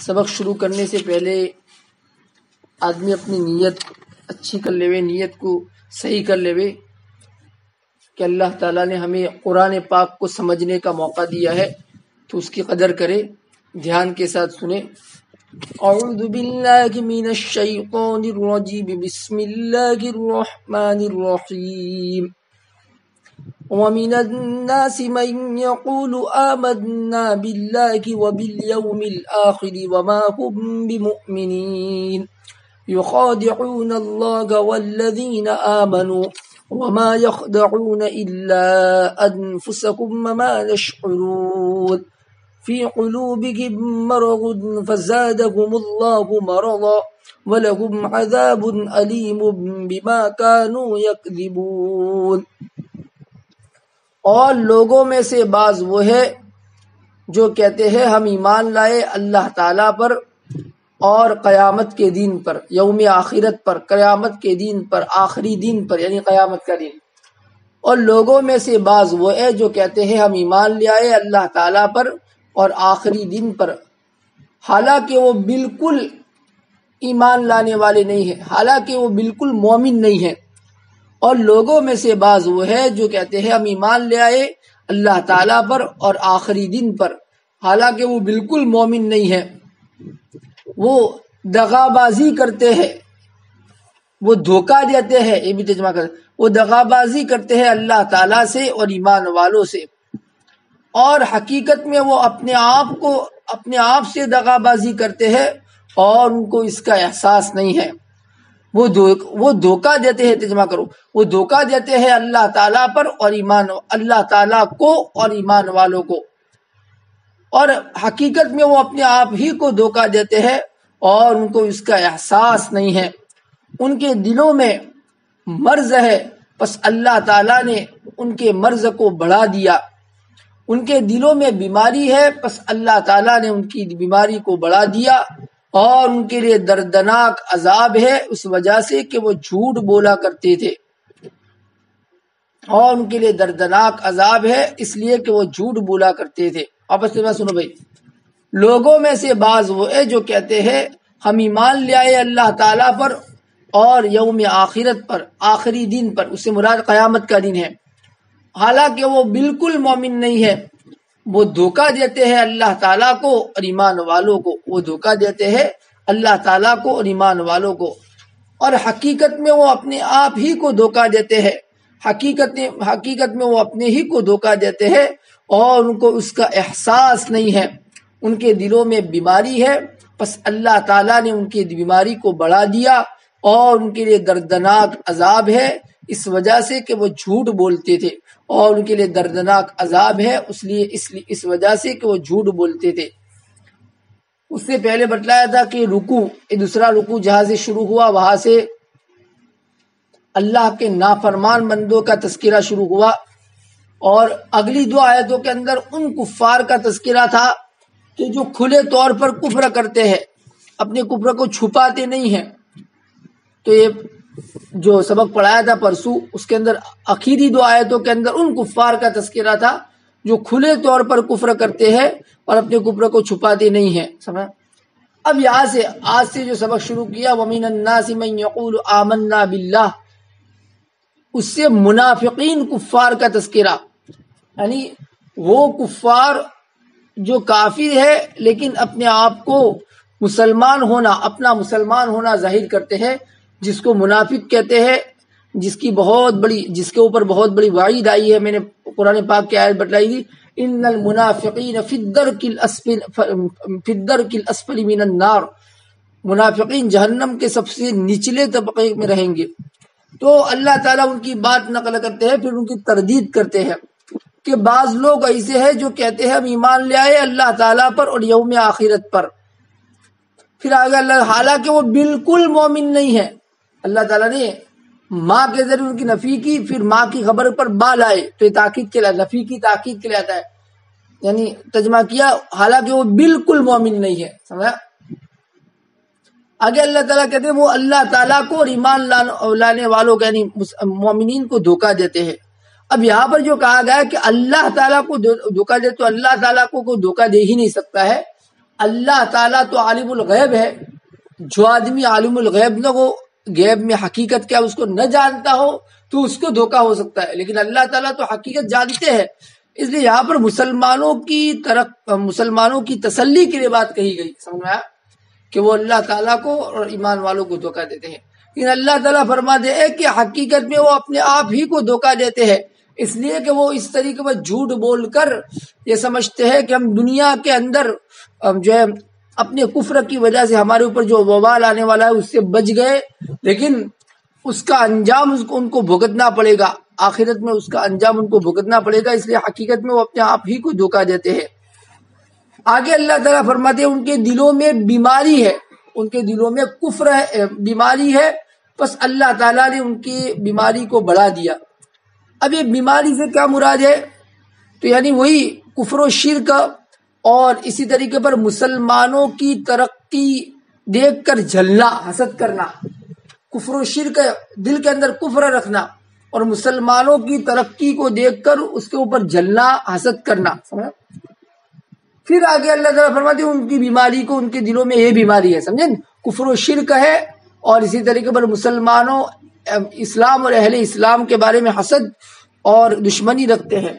سبق شروع کرنے سے پہلے آدمی اپنی نیت اچھی کر لے، نیت کو صحیح کر لے کہ اللہ تعالیٰ نے ہمیں قرآن پاک کو سمجھنے کا موقع دیا ہے تو اس کی قدر کرے، دھیان کے ساتھ سنیں۔ اعوذ باللہ من الشیطان الرجیم، بسم اللہ الرحمن الرحیم۔ وَمِنَ النَّاسِ مَن يَقُولُ آمَنَّا بِاللَّهِ وَبِالْيَوْمِ الْآخِرِ وَمَا هُم بِمُؤْمِنِينَ يُخَادِعُونَ اللَّهَ وَالَّذِينَ آمَنُوا وَمَا يَخْدَعُونَ إِلَّا أَنفُسَهُمْ وَمَا يَشْعُرُونَ فِي قُلُوبِهِم مَّرَضٌ فَزَادَهُمُ اللَّهُ مَرَضًا وَلَهُمْ عَذَابٌ أَلِيمٌ بِمَا كَانُوا يَكْذِبُونَ۔ اور لوگوں میں سے بعض وہ ہے جو کہتے ہیں ہم ایمان لائے اللہ تعالیٰ پر اور قیامت کے دن پر، یوم آخرت پر، قیامت کے دن پر، آخری دن پر یعنی قیامت کا دن۔ اور لوگوں میں سے بعض وہ ہے جو کہتے ہیں ہم ایمان لے آئے اللہ تعالیٰ پر اور آخری دن پر، حالانکہ وہ بالکل ایمان لانے والے نہیں ہیں، حالانکہ وہ بالکل مومن نہیں ہیں۔ اور لوگوں میں سے بعض وہ ہے جو کہتے ہیں ہم ایمان لے آئے اللہ تعالیٰ پر اور آخری دن پر، حالانکہ وہ بالکل مومن نہیں ہے، وہ دغا بازی کرتے ہیں، وہ دھوکہ دیتے ہیں، یہ بھی ترجمہ کرتے ہیں، وہ دغا بازی کرتے ہیں اللہ تعالیٰ سے اور ایمان والوں سے، اور حقیقت میں وہ اپنے آپ سے دغا بازی کرتے ہیں اور ان کو اس کا احساس نہیں ہے۔ وہ دھوکہ دیتے ہیں، ترجمہ کرو، وہ دھوکہ دیتے ہیں اللہ تعالیٰ پر اور اللہ تعالیٰ کو اور ایمان والوں کو، اور حقیقت میں وہ اپنے آپ ہی کو دھوکہ دیتے ہیں اور ان کو اس کا احساس نہیں ہے۔ ان کے دلوں میں مرض ہے، پس اللہ تعالیٰ نے ان کے مرض کو بڑھا دیا۔ ان کے دلوں میں بیماری ہے، پس اللہ تعالیٰ نے ان کی بیماری کو بڑھا دیا، اور ان کے لیے دردناک عذاب ہے اس وجہ سے کہ وہ جھوٹ بولا کرتے تھے، اور ان کے لیے دردناک عذاب ہے اس لیے کہ وہ جھوٹ بولا کرتے تھے۔ آپس میں سنو بھائی، لوگوں میں سے بعض وہ ہے جو کہتے ہیں ہم ایمان لے آئے اللہ تعالیٰ پر اور یوم آخرت پر، آخری دن پر، اس سے مراد قیامت کا دن ہے، حالانکہ وہ بالکل مومن نہیں ہے۔ وہ دھوکہ دیتے ہیں اللہ تعالیٰ کو اور ایمان والوں کو، وہ دھوکہ دیتے ہیں اللہ تعالیٰ کو اور ایمان والوں کو، اور حقیقت میں وہ اپنے آپ ہی کو دھوکہ دیتے ہیں، حقیقت میں وہ اپنے ہی کو دھوکہ دیتے ہیں اور ان کو اس کا احساس نہیں ہے۔ ان کے دلوں میں بیماری ہے، پس اللہ تعالیٰ نے ان کی بیماری کو بڑھا دیا اور ان کے لیے دردناک عذاب ہے اس وجہ سے کہ وہ جھوٹ بولتے تھے، اور ان کے لیے دردناک عذاب ہے اس وجہ سے کہ وہ جھوٹ بولتے تھے۔ اس سے پہلے بتلایا تھا کہ دوسرا رکوع جہاں سے شروع ہوا وہاں سے اللہ کے نافرمان بندوں کا تذکرہ شروع ہوا، اور اگلی دو آیتوں کے اندر ان کفار کا تذکرہ تھا کہ جو کھلے طور پر کفر کرتے ہیں، اپنے کفر کو چھپاتے نہیں ہیں۔ تو یہ جو سبق پڑھایا تھا پرسوں، اس کے اندر آخری دو آیتوں کے اندر ان کفار کا تذکرہ تھا جو کھلے طور پر کفر کرتے ہیں اور اپنے کفر کو چھپاتے نہیں ہیں، سمجھا؟ اب یہاں سے آج سے جو سبق شروع کیا وَمِنَ النَّاسِ مَن يَقُولُ آمَنَّا بِاللَّهِ، اس سے منافقین کفار کا تذکرہ، یعنی وہ کفار جو کافر ہے لیکن اپنے آپ کو اپنا مسلمان ہونا ظاہر کرتے ہیں، جس کو منافق کہتے ہیں، جس کے اوپر بہت بڑی وعید آئی ہے۔ میں نے قرآن پاک کی آیت بتلائی تھی، ان المنافقین فی الدرک الاسفل من النار، منافقین جہنم کے سب سے نچلے طبقے میں رہیں گے۔ تو اللہ تعالیٰ ان کی بات نقل کرتے ہیں، پھر ان کی تردید کرتے ہیں کہ بعض لوگ ایسے ہیں جو کہتے ہیں ہم ایمان لے آئے اللہ تعالیٰ پر اور یوم آخرت پر، پھر آگے حالانکہ وہ بالکل مومن نہیں ہے۔ اللہ تعالیٰ نے ماں کے ذریعے ان کی نفی کی، پھر ماں کی خبر پر با لائے، تو یہ تاکید کے لیے، نفی کی تاکید کے لیے آتا ہے، یعنی ترجمہ کیا حالانکہ وہ بالکل مومن نہیں ہے، سمجھا؟ آگے اللہ تعالیٰ کہتے ہیں وہ اللہ تعالیٰ کو اور ایمان لانے والوں کو یعنی مومنین کو دھوکہ دیتے ہیں۔ اب یہاں پر جو کہا گیا ہے کہ اللہ تعالیٰ کو دھوکہ دے، تو اللہ تعالیٰ کو کوئی دھوکہ دے ہی نہیں سکتا ہے، اللہ تعالیٰ تو عالم الغیب ہے. جو آدمی عالم الغیب نہ ہو، غیب میں حقیقت کیا اس کو نہ جانتا ہو تو اس کو دھوکہ ہو سکتا ہے، لیکن اللہ تعالیٰ تو حقیقت جانتے ہیں. اس لیے یہاں پر مسلمانوں کی تسلی کے لیے بات کہی گئی. سمجھ میں آیا کہ وہ اللہ تعالیٰ کو اور ایمان والوں کو دھوکہ دیتے ہیں، لیکن اللہ تعالیٰ فرماتے ہیں کہ حقیقت میں وہ اپنے آپ ہی کو دھوکہ دیتے ہیں، اس لیے کہ وہ اس طریقے پر جھوٹ بول کر یہ سمجھتے ہیں کہ ہم دنیا کے اندر جو ہے اپنے کفر کی وجہ سے ہمارے اوپر جو وبال آنے والا ہے اس سے بچ گئے، لیکن اس کا انجام ان کو بھگتنا پڑے گا، آخرت میں اس کا انجام ان کو بھگتنا پڑے گا. اس لیے حقیقت میں وہ اپنے آپ ہی کو دھوکہ دیتے ہیں. آگے اللہ تعالیٰ فرماتے ہیں ان کے دلوں میں بیماری ہے، ان کے دلوں میں کفر ہے، بیماری ہے، بس اللہ تعالیٰ نے ان کی بیماری کو بڑھا دیا. اب یہ بیماری سے کیا مراد ہے؟ تو یعنی وہی کفر و شرک اور اسی طریقے پر مسلمانوں کی ترقی دیکھ کر جلنا، حسد کرنا. کفر و شرک، دل کے اندر کفر رکھنا اور مسلمانوں کی ترقی کو دیکھ کر اس کے اوپر جلنا، حسد کرنا. پھر آگے اللہ تعالیٰ فرماتے ہیں ان کی بیماری کو، ان کے دلوں میں یہ بیماری ہے، سمجھیں، کفر و شرک ہے اور اسی طریقے پر مسلمانوں، اسلام اور اہل اسلام کے بارے میں حسد اور دشمنی رکھتے ہیں.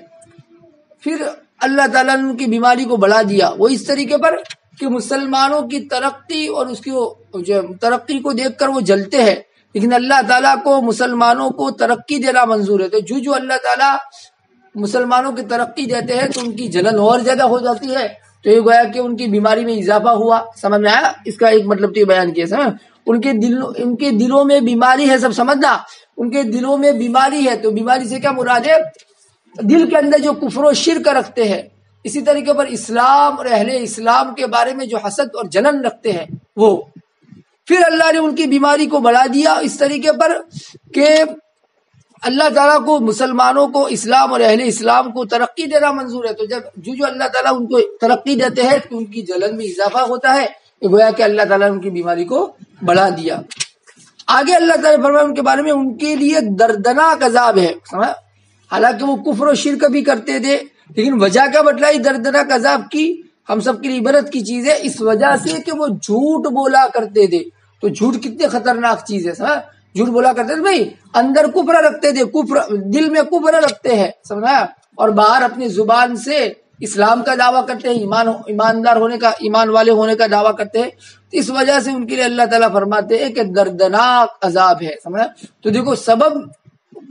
پھر اللہ تعالیٰ نے ان کی بیماری کو بڑھا دیا، وہ اس طریقے پر کہ مسلمانوں کی ترقی اور اس کی جو ترقی کو دیکھ کر وہ جلتے ہیں، لیکن اللہ تعالیٰ کو مسلمانوں کو ترقی دینا منظور ہے. تو جو اللہ تعالیٰ مسلمانوں کی ترقی دیتے ہیں تو ان کی جلن اور زیادہ ہو جاتی ہے، تو یہ گویا کہ ان کی بیماری میں اضافہ ہوا. سمجھ میں آیا؟ اس کا ایک مطلب تو یہ بیان کیا، سمجھ، ان کے دلوں میں بیماری ہے، سب سمجھنا، ان کے دلوں میں بیماری ہے. تو بیماری سے کیا مراد ہے؟ دل کے اندر جو کفر و شرک رکھتے ہیں، اسی طریقے پر اسلام اور اہل اسلام کے بارے میں جو حسد اور جلن رکھتے ہیں وہ. پھر اللہ نے ان کی بیماری کو بڑھا دیا اس طریقے پر کہ اللہ تعالیٰ کو مسلمانوں کو، اسلام اور اہل اسلام کو ترقی دینا منظور ہے. تو جب جو اللہ تعالیٰ ان کو ترقی دیتے ہیں تو ان کی جلن میں اضافہ ہوتا ہے، گویا کہ اللہ تعالیٰ نے ان کی بیماری کو بڑھا دیا. آگے اللہ تعالیٰ فرمایا ان کے بارے میں ان کے لیے دردناک عذاب ہے. حالانکہ وہ کفر و شرک بھی کرتے تھے، لیکن وجہ کیا بتلائی دردناک عذاب کی؟ ہم سب کے لیے عبرت کی چیز ہے، اس وجہ سے کہ وہ جھوٹ بولا کرتے تھے. تو جھوٹ کتنے خطرناک چیز ہے، سمجھا؟ جھوٹ بولا کرتے تھے بھائی، اندر کفر رکھتے تھے، کفر دل میں کفر رکھتے ہیں، سمجھا، اور باہر اپنی زبان سے اسلام کا دعویٰ کرتے ہیں، ایماندار ہونے کا، ایمان والے ہونے کا دعویٰ کرتے ہیں. اس وجہ سے ان کے لیے اللہ تعالیٰ فرماتے ہیں کہ دردناک عذاب ہے. سمجھا؟ تو دیکھو سبب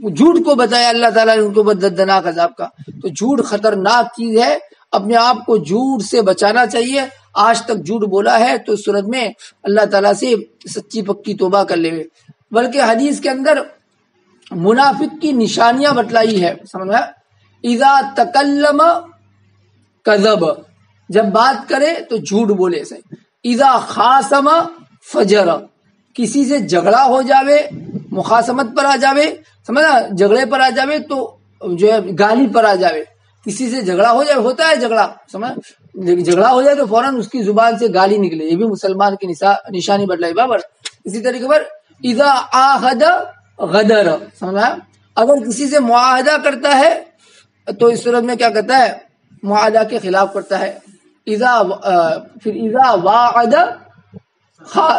جھوٹ کو بتایا اللہ تعالیٰ نے ان کو دردناک عذاب کا. تو جھوٹ خطرناک چیز ہے، اپنے آپ کو جھوٹ سے بچانا چاہیے. آج تک جھوٹ بولا ہے تو اس صورت میں اللہ تعالیٰ سے سچی پکی توبہ کر لے. بلکہ حدیث کے اندر منافق کی نشانیاں بتلائی ہے، سمجھا؟ اذا تکلم کذب، جب بات کرے تو جھوٹ بولے سے. اذا خاصم فجر، کسی سے جھگڑا ہو جاوے، مخاصمت پر آ جاوے، سمجھا، جھگڑے پر آ جاوے تو جو ہے گالی پر آ جاوے. کسی سے جھگڑا ہو جائے، ہوتا ہے جھگڑا، سمجھا، جھگڑا ہو جائے تو فوراً اس کی زبان سے گالی نکلے، یہ بھی مسلمان کی نشانی بتلائی برابر. اسی طریقے پر اذا عاہد غدر، سمجھا، اگر کسی سے معاہدہ کرتا ہے تو اس صورت میں کیا کرتا ہے؟ معاہدہ کے خلاف کرتا ہے. پھر اذا وعد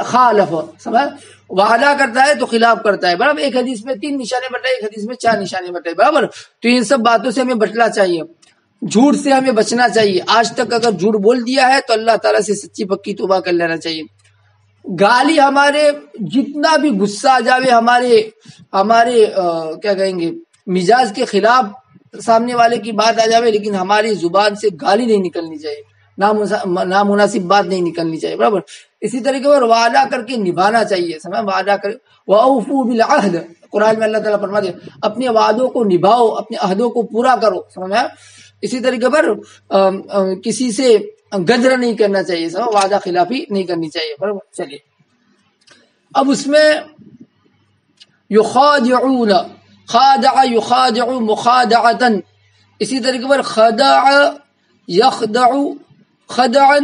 خالف، سمجھا، وعدہ کرتا ہے تو خلاف کرتا ہے. برابر ایک حدیث میں 3 نشانے بتائے، ایک حدیث میں 4 نشانے بتائے. برابر، تو ان سب باتوں سے ہمیں بچنا چاہیے، جھوٹ سے ہمیں بچنا چاہیے. آج تک اگر جھوٹ بول دیا ہے تو اللہ تعالیٰ سے سچی پکی توبہ کر لینا چاہیے. گالی ہمارے جتنا بھی غصہ آ جاوے، ہمارے کیا کہیں گے، مزاج کے خلاف سامنے والے کی بات آ جاوے، لیکن ہماری زبان سے گالی نہیں نکلنی چاہیے، نامناسب بات نہیں نکلنی چاہیے. برابر اسی طریقے پر وعدہ کر کے نبھانا چاہیے. سمجھا، وعدہ کر وَأَوْفُوا بِالْعَهْدِ، قرآن میں اللہ تعالیٰ فرماتے ہیں اپنے وعدوں کو نبھاؤ، اپنے عہدوں کو پورا کرو. سمجھا، اسی طریقے پر کسی سے غدر نہیں کرنا چاہیے، وعدہ خلافی نہیں کرنی چاہیے. برابر، چلیے اب اس میں یخادعون، خادع یخادع مخادعتن، اسی طریقے پر خدع یخدع خدعا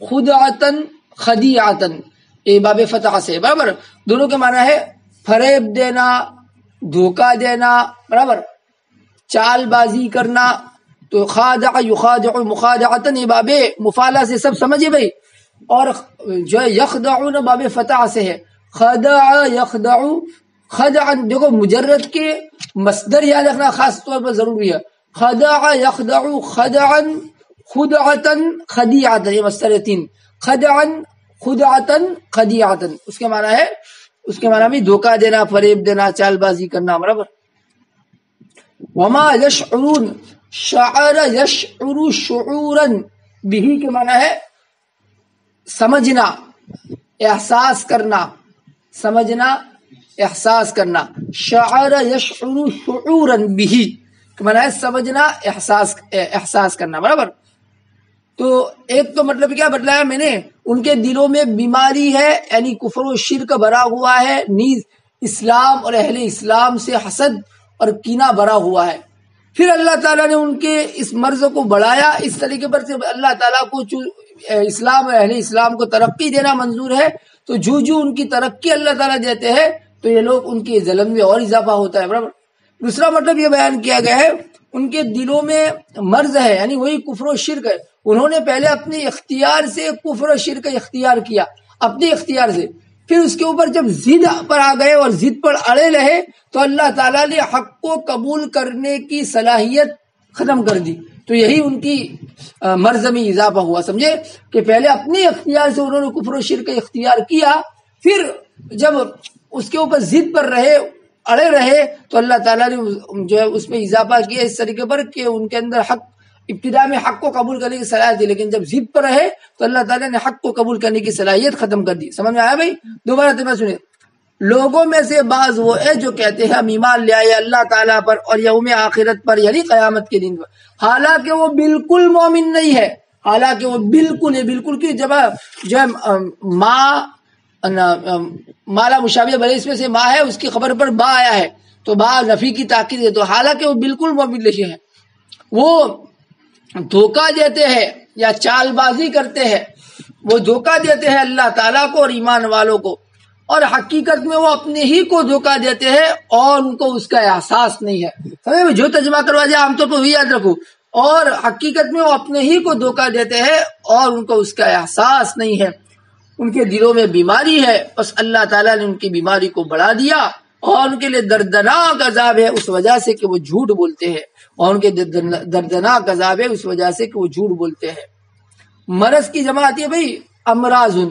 خدعتن خدیعتن، یہ باب فتح سے. برابر دونوں کے معنی ہے فریب دینا، دھوکہ دینا، برابر چال بازی کرنا. تو خادع یخادع مخادعتن، یہ باب مفالہ سے سب سمجھے بھائی. اور جو ہے یخدعون باب فتح سے ہے، خدع یخدع خدعا، دیکھو مجرد کے مصدر یاد رکھنا خاص طور پر ضروری ہے، خدع یخدع خدعا خدعتا خدیعتا، یہ مصدر ہے 3، خدعا خدعتا خدیعتا، اس کے معنی ہے، اس کے معنی بھی دھوکہ دینا، فریب دینا، چال بازی کرنا، برابر۔ وما یشعرون، شعر یشعر شعورا بھی کے معنی ہے سمجھنا، احساس کرنا، سمجھنا احساس کرنا، شعر یشعر شعورا بھی کے معنی ہے سمجھنا احساس کرنا، برابر۔ تو ایک تو مطلب کیا بتلایا میں نے، ان کے دلوں میں بیماری ہے، یعنی کفر و شرک بھرا ہوا ہے، نیز اسلام اور اہل اسلام سے حسد اور کینہ بھرا ہوا ہے۔ پھر اللہ تعالیٰ نے ان کے اس مرض کو بڑھایا اس طریقے پر، صرف اللہ تعالیٰ کو اسلام اور اہل اسلام کو ترقی دینا منظور ہے، تو جو ان کی ترقی اللہ تعالیٰ دیتے ہیں تو یہ لوگ ان کے ظلم میں اور اضافہ ہوتا ہے، برابر۔ دوسرا مطلب یہ بیان کیا گیا ہے ان کے دلوں میں مرض ہے، یعنی وہی کفر و شرک ہے، انہوں نے پہلے اپنے اختیار سے کفر و شرک اختیار کیا، اپنے اختیار سے، پھر اس کے اوپر جب ضد پر آ گئے اور ضد پر اڑے رہے تو اللہ تعالیٰ نے حق کو قبول کرنے کی صلاحیت ختم کر دی، تو یہی ان کی مرض میں اضافہ ہوا، سمجھے کہ پہلے اپنے اختیار سے انہوں نے کفر و شرک اختیار کیا، پھر جب اس کے اوپر ضد پر رہے، اڑے رہے، تو اللہ تعالیٰ نے جو ہے اس میں اضافہ کیا اس طریقے پر کہ ان کے اندر حق، ابتدا میں حق کو قبول کرنے کی صلاحیت تھی، لیکن جب ضد پر رہے تو اللہ تعالیٰ نے حق کو قبول کرنے کی صلاحیت ختم کر دی۔ سمجھ میں آیا بھائی؟ دوبارہ تمہیں سنیں، لوگوں میں سے بعض وہ ہے جو کہتے ہیں ہم ایمان لے آئے اللہ تعالیٰ پر اور یوم آخرت پر، یعنی قیامت کے دن پر، حالانکہ وہ بالکل مومن نہیں ہے، حالانکہ وہ بالکل ہے، بالکل کی جب جو ہے مالا مشابہ بھلے اس میں سے ماں ہے، اس کی خبر پر با آیا ہے تو با نفی کی تاکید ہے، تو حالانکہ وہ بالکل مومن نہیں ہے، وہ دھوکہ دیتے ہیں یا چال بازی کرتے ہیں، وہ دھوکہ دیتے ہیں اللہ تعالیٰ کو اور ایمان والوں کو، اور حقیقت میں وہ اپنے ہی کو دھوکہ دیتے ہیں اور ان کو اس کا احساس نہیں ہے۔ سمجھے؟ جو ترجمہ کروا جائے عام طور پر وہی یاد رکھو، اور حقیقت میں وہ اپنے ہی کو دھوکہ دیتے ہیں اور ان کو اس کا احساس نہیں ہے، ان کے دلوں میں بیماری ہے، بس اللہ تعالیٰ نے ان کی بیماری کو بڑھا دیا اور ان کے لیے دردناک عذاب ہے اس وجہ سے کہ وہ جھوٹ بولتے ہیں، اور ان کے دردناک عذاب ہے اس وجہ سے کہ وہ جھوٹ بولتے ہیں۔ مرض کی جمع آتی ہے بھائی امراضن،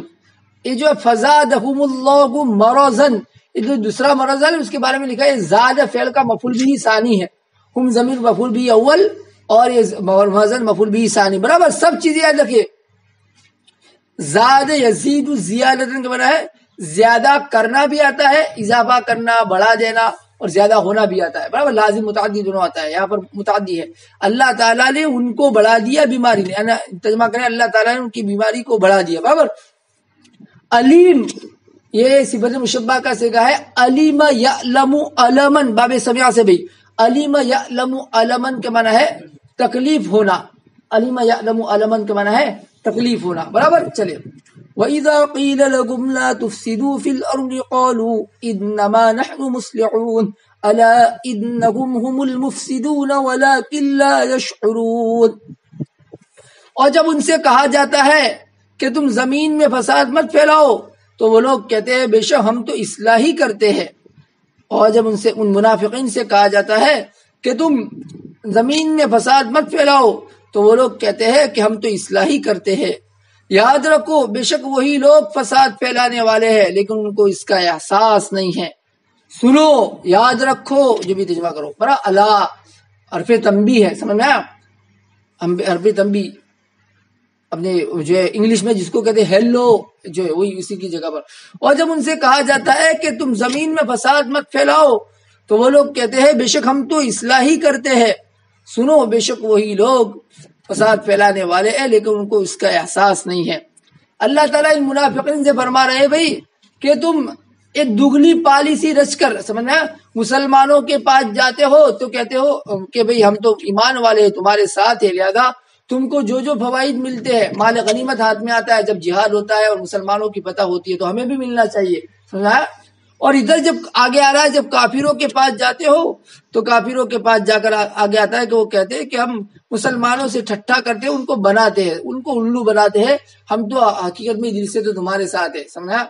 یہ جو فزادہم اللہ مرضن، یہ جو دوسرا مرض ہے اس کے بارے میں لکھا ہے زاد فعل کا مفعول بھی ثانی ہے، ہم ضمیر مفعول بھی اول اور یہ مرضن مفعول بھی ثانی، برابر۔ سب چیزیں یاد رکھیے، زاد یزید زیادتن کے معنی ہے زیادہ کرنا بھی آتا ہے، اضافہ کرنا، بڑھا دینا، اور زیادہ ہونا بھی آتا ہے، برابر۔ لازم متعدی دونوں آتا ہے، یہاں پر متعدی ہے۔ اللہ تعالیٰ نے ان کو بڑھا دیا بیماری نے، ترجمہ کریں اللہ تعالیٰ نے ان کی بیماری کو بڑھا دیا، برابر۔ علیم، یہ صفت مشبہ کا صیغہ ہے، علیم یعلم علمن، باب سمع سے بھی، علیم یعلم علمن کے معنی ہے تکلیف ہونا، علیم یعلم علمن کے معنی ہے تکلیف ہونا، برابر۔ چلے، وَإِذَا قِيلَ لَكُمْ لَا تُفْسِدُوا فِي الْأَرْضِ قَالُوا إِنَّمَا نَحْنُ مُصْلِحُونَ أَلَا إِنَّهُمْ هُمُ الْمُفْسِدُونَ وَلَكِنْ لَا يَشْعُرُونَ۔ اور جب ان سے کہا جاتا ہے کہ تم زمین میں فساد مت پھیلاؤ تو وہ لوگ کہتے ہیں بے شک ہم تو اصلاح ہی کرتے ہیں، اور جب ان سے، ان منافقین سے کہا جاتا ہے کہ تم زمین میں فساد مت پھیلاؤ تو وہ لوگ کہتے ہیں کہ ہم تو اصلاح ہی کرتے ہیں۔ یاد رکھو بے شک وہی لوگ فساد پھیلانے والے ہیں لیکن ان کو اس کا احساس نہیں ہے۔ سنو، یاد رکھو، جو بھی ترجمہ کرو، برا اللہ حرف تنبیہ ہے، سمجھ میں آیا؟ حرف تنبیہ اپنے جو ہے انگلش میں جس کو کہتے ہیں ہیلو، جو ہے وہی اسی کی جگہ پر۔ اور جب ان سے کہا جاتا ہے کہ تم زمین میں فساد مت پھیلاؤ تو وہ لوگ کہتے ہیں بے شک ہم تو اصلاح ہی کرتے ہیں۔ سنو، بے شک وہی لوگ فساد پھیلانے والے ہیں لیکن ان کو اس کا احساس نہیں ہے۔ اللہ تعالیٰ ان منافقین سے فرما رہے ہیں بھائی کہ تم ایک دگلی پالیسی رچ کر، سمجھنا، مسلمانوں کے پاس جاتے ہو تو کہتے ہو کہ بھئی ہم تو ایمان والے ہیں، تمہارے ساتھ ہے، لہذا تم کو جو جو فوائد ملتے ہیں، مال غنیمت ہاتھ میں آتا ہے جب جہاد ہوتا ہے اور مسلمانوں کی فتح ہوتی ہے تو ہمیں بھی ملنا چاہیے، سمجھا؟ اور ادھر جب آگے آ رہا ہے جب کافروں کے پاس جاتے ہو تو کافروں کے پاس جا کر آگے آتا ہے کہ وہ کہتے ہیں کہ ہم مسلمانوں سے ٹھٹھا کرتے ہیں، ان کو بناتے ہیں، ان کو الو بناتے ہیں، ہم تو حقیقت میں دل سے تو تمہارے ساتھ ہے، سمجھا؟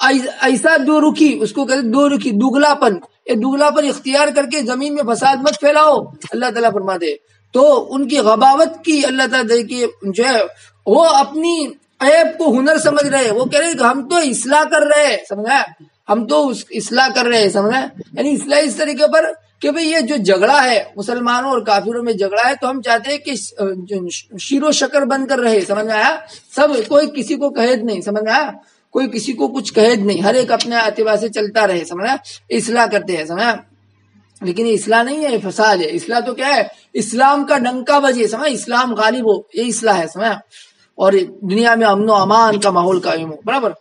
ایسا دو رخی، اس کو کہتے دو رخی، دگلا پن، یہ دگلا پن اختیار کر کے زمین میں فساد مت پھیلاؤ، اللہ تعالیٰ فرماتے ہیں۔ تو ان کی غباوت کی اللہ تعالیٰ دیکھیے جو ہے وہ اپنی عیب کو ہنر سمجھ رہے، وہ کہہ رہے کہ ہم تو اصلاح کر رہے ہیں، سمجھا؟ ہم تو اصلاح کر رہے ہیں، سمجھا؟ یعنی اصلاح اس طریقے پر کہ بھئی یہ جو جھگڑا ہے مسلمانوں اور کافروں میں جھگڑا ہے تو ہم چاہتے ہیں کہ شیر و شکر بن کر رہے، سمجھ میں آیا؟ سب کوئی کسی کو قید نہیں، سمجھ میں آیا؟ کوئی کسی کو کچھ قید نہیں، ہر ایک اپنے اعتبار سے چلتا رہے، سمجھا؟ اصلاح کرتے ہیں، سمجھا؟ لیکن یہ اصلاح نہیں ہے، یہ فساد ہے۔ اصلاح تو کیا ہے؟ اسلام کا ڈنکا بجے، سمجھا؟ اسلام غالب ہو، یہ اصلاح ہے، سمجھا؟ اور دنیا میں امن و امان کا ماحول قائم ہو، برابر۔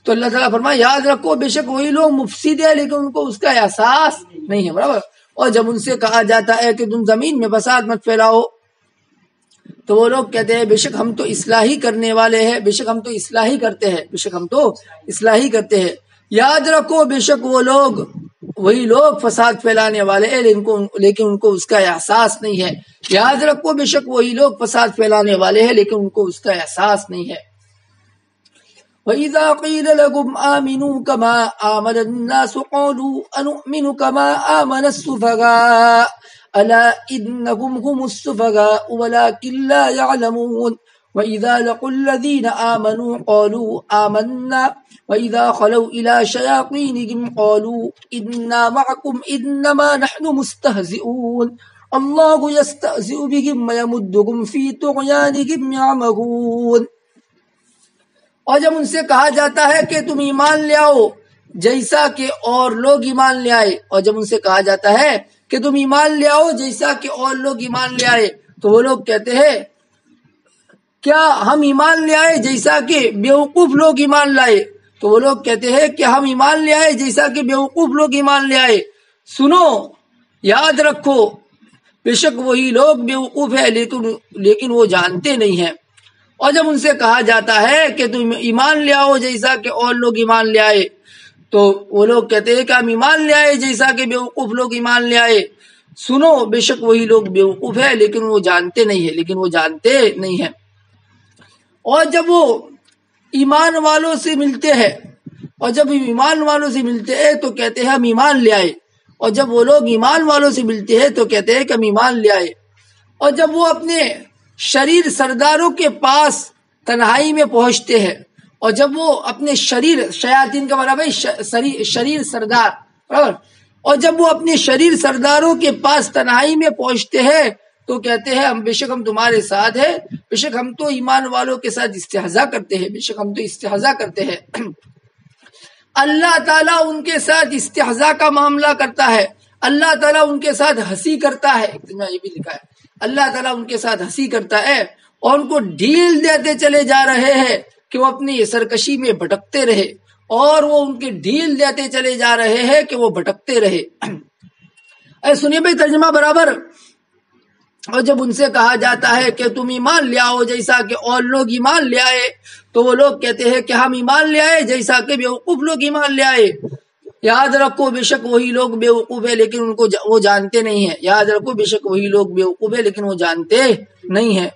تو اللہ تعالیٰ فرمایا یاد رکھو بے شک وہی لوگ مفسد ہے لیکن ان کو اس کا احساس نہیں ہے، برابر۔ اور جب ان سے کہا جاتا ہے کہ تم زمین میں فساد مت پھیلاؤ تو وہ لوگ کہتے ہیں بے شک ہم تو اصلاحی کرنے والے ہیں، بے شک ہم تو اصلاحی کرتے ہیں، بے شک ہم تو اصلاحی کرتے ہیں۔ یاد رکھو بے شک وہ لوگ وہی لوگ فساد پھیلانے والے ہیں لیکن ان کو اس کا احساس نہیں ہے۔ یاد رکھو بے شک وہی لوگ فساد پھیلانے والے ہیں لیکن ان کو اس کا احساس نہیں ہے۔ وَإِذَا قِيلَ لَكُمْ آمِنُوا كَمَا آمَنَ النَّاسُ قَالُوا أَنُؤْمِنُ كَمَا آمَنَ السُّفَهَاءُ أَلَا إِنَّهُمْ هُمُ السُّفَهَاءُ وَلَكِنْ لَا يَعْلَمُونَ وَإِذَا لَقُوا الَّذِينَ آمَنُوا قَالُوا آمَنَّا وَإِذَا خَلَوْا إِلَى شَيَاطِينِهِمْ قَالُوا إِنَّا مَعَكُمْ إِنَّمَا نَحْنُ مُسْتَهْزِئُونَ اللَّهُ يَسْتَهْزِئُ بِهِمْ وَيَمُدُّهُمْ فِي طُغْيَانِهِمْ يَعْمَهُونَ۔ اور جب ان سے کہا جاتا ہے کہ تم ایمان لے آؤ جیسا کہ اور لوگ ایمان لے آئے، اور جب ان سے کہا جاتا ہے کہ تم ایمان لے آؤ جیسا کہ اور لوگ ایمان لے آئے تو وہ لوگ کہتے ہیں کیا ہم ایمان لے آئے جیسا کہ بیوقوف لوگ ایمان لائے، تو وہ لوگ کہتے ہیں کہ ہم ایمان لے آئے جیسا کہ بیوقوف لوگ ایمان لے آئے۔ سنو یاد رکھو بے شک وہی لوگ بیوقوف ہے لیکن وہ جانتے نہیں ہیں۔ اور جب ان سے کہا جاتا ہے کہ تم ایمان لے آؤ جیسا کہ اور لوگ ایمان لے آئے تو وہ لوگ کہتے ہیں کہ ہم ایمان لے آئے جیسا کہ بیوقوف لوگ ایمان لے آئے۔ سنو بے شک وہی لوگ بیوقوف ہے لیکن وہ جانتے نہیں ہیں۔ اور جب وہ ایمان والوں سے ملتے ہیں تو کہتے ہیں ہم ایمان لے آئے، اور جب وہ لوگ ایمان والوں سے ملتے ہیں تو کہتے ہیں کہ ہم ایمان لے آئے۔ اور جب وہ اپنے شریر سرداروں کے پاس تنہائی میں پہنچتے ہیں، اور جب وہ اپنے شیاطین کا مطلب ہے شریر سردار، اور جب وہ اپنے شریر سرداروں کے پاس تنہائی میں پہنچتے ہیں تو کہتے ہیں ہم بے شک ہم تمہارے ساتھ ہیں، بے شک ہم تو ایمان والوں کے ساتھ استہزاء کرتے ہیں، بے شک ہم تو استہزاء کرتے ہیں۔ اللہ تعالیٰ ان کے ساتھ استہزاء کا معاملہ کرتا ہے، اللہ تعالیٰ ان کے ساتھ ہنسی کرتا ہے، یہ بھی لکھا ہے اللہ تعالیٰ ان کے ساتھ ہنسی کرتا ہے اور ان کو ڈھیل دیتے چلے جا رہے ہیں کہ وہ اپنی سرکشی میں بھٹکتے رہے، اور وہ ان کے ڈھیل دیتے چلے جا رہے ہیں کہ وہ بھٹکتے رہے۔ سنیے بھائی ترجمہ برابر۔ اور جب ان سے کہا جاتا ہے کہ تم ایمان لے آؤ جیسا کہ اور لوگ ایمان لے آئے تو وہ لوگ کہتے ہیں کہ ہم ایمان لے آئے جیسا کہ بیوقوف لوگ ایمان لے آئے۔ یاد رکھو بے شک وہی لوگ بیوقوف ہے لیکن ان کو وہ جانتے نہیں ہیں۔ یاد رکھو بے شک وہی لوگ بیوقوف ہے لیکن وہ جانتے نہیں ہیں۔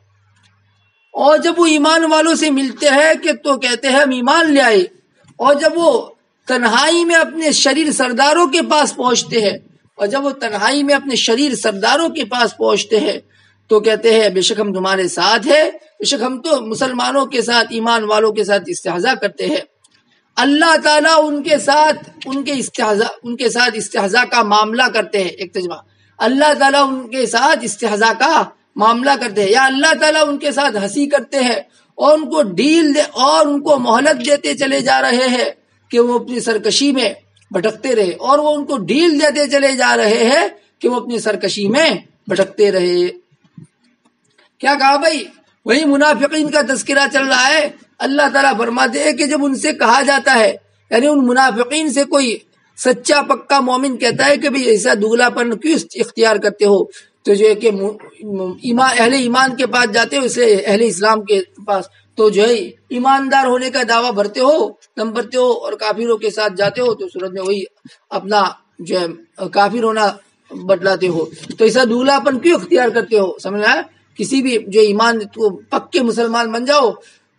اور جب وہ ایمان والوں سے ملتے ہیں کہ تو کہتے ہیں ہم ایمان لے آئے، اور جب وہ تنہائی میں اپنے شریر سرداروں کے پاس پہنچتے ہیں تو کہتے ہیں بے شک ہم تمہارے ساتھ ہیں، بے شک ہم تو مسلمانوں کے ساتھ ایمان والوں کے ساتھ استہزاء کرتے ہیں۔ اللہ تعالیٰ ان کے ساتھ استہزاء کا معاملہ کرتے ہیں۔ ایک ترجمہ اللہ تعالیٰ ان کے ساتھ استہزاء کا معاملہ کرتے ہیں، یا اللہ تعالیٰ ان کے ساتھ ہنسی کرتے ہیں اور ان کو اور ان کو مہلت دیتے چلے جا رہے ہیں کہ وہ اپنی سرکشی میں بھٹکتے رہے، اور وہ ان کو ڈھیل دیتے چلے جا رہے ہیں کہ وہ اپنی سرکشی میں بھٹکتے رہے۔ کیا کہا بھائی؟ وہی منافقین کا تذکرہ چل رہا ہے۔ اللہ تعالیٰ فرماتے ہیں کہ جب ان سے کہا جاتا ہے، یعنی ان منافقین سے کوئی سچا پکا مومن کہتا ہے کہ بھئی ایسا دگلا پن کیوں اختیار کرتے ہو، تو جو ہے کہ اہل ایمان کے پاس جاتے ہو، اس لیے اہل اسلام کے پاس تو جو ہے ایماندار ہونے کا دعویٰ بھرتے ہو، دم بھرتے ہو اور کافروں کے ساتھ جاتے ہو، تو صورت میں وہی اپنا جو ہے کافر ہونا بتلاتے ہو۔ تو ایسا دولہا پن کیوں اختیار کرتے ہو؟ سمجھ آیا؟ کسی بھی جو ایمان پکے مسلمان بن جاؤ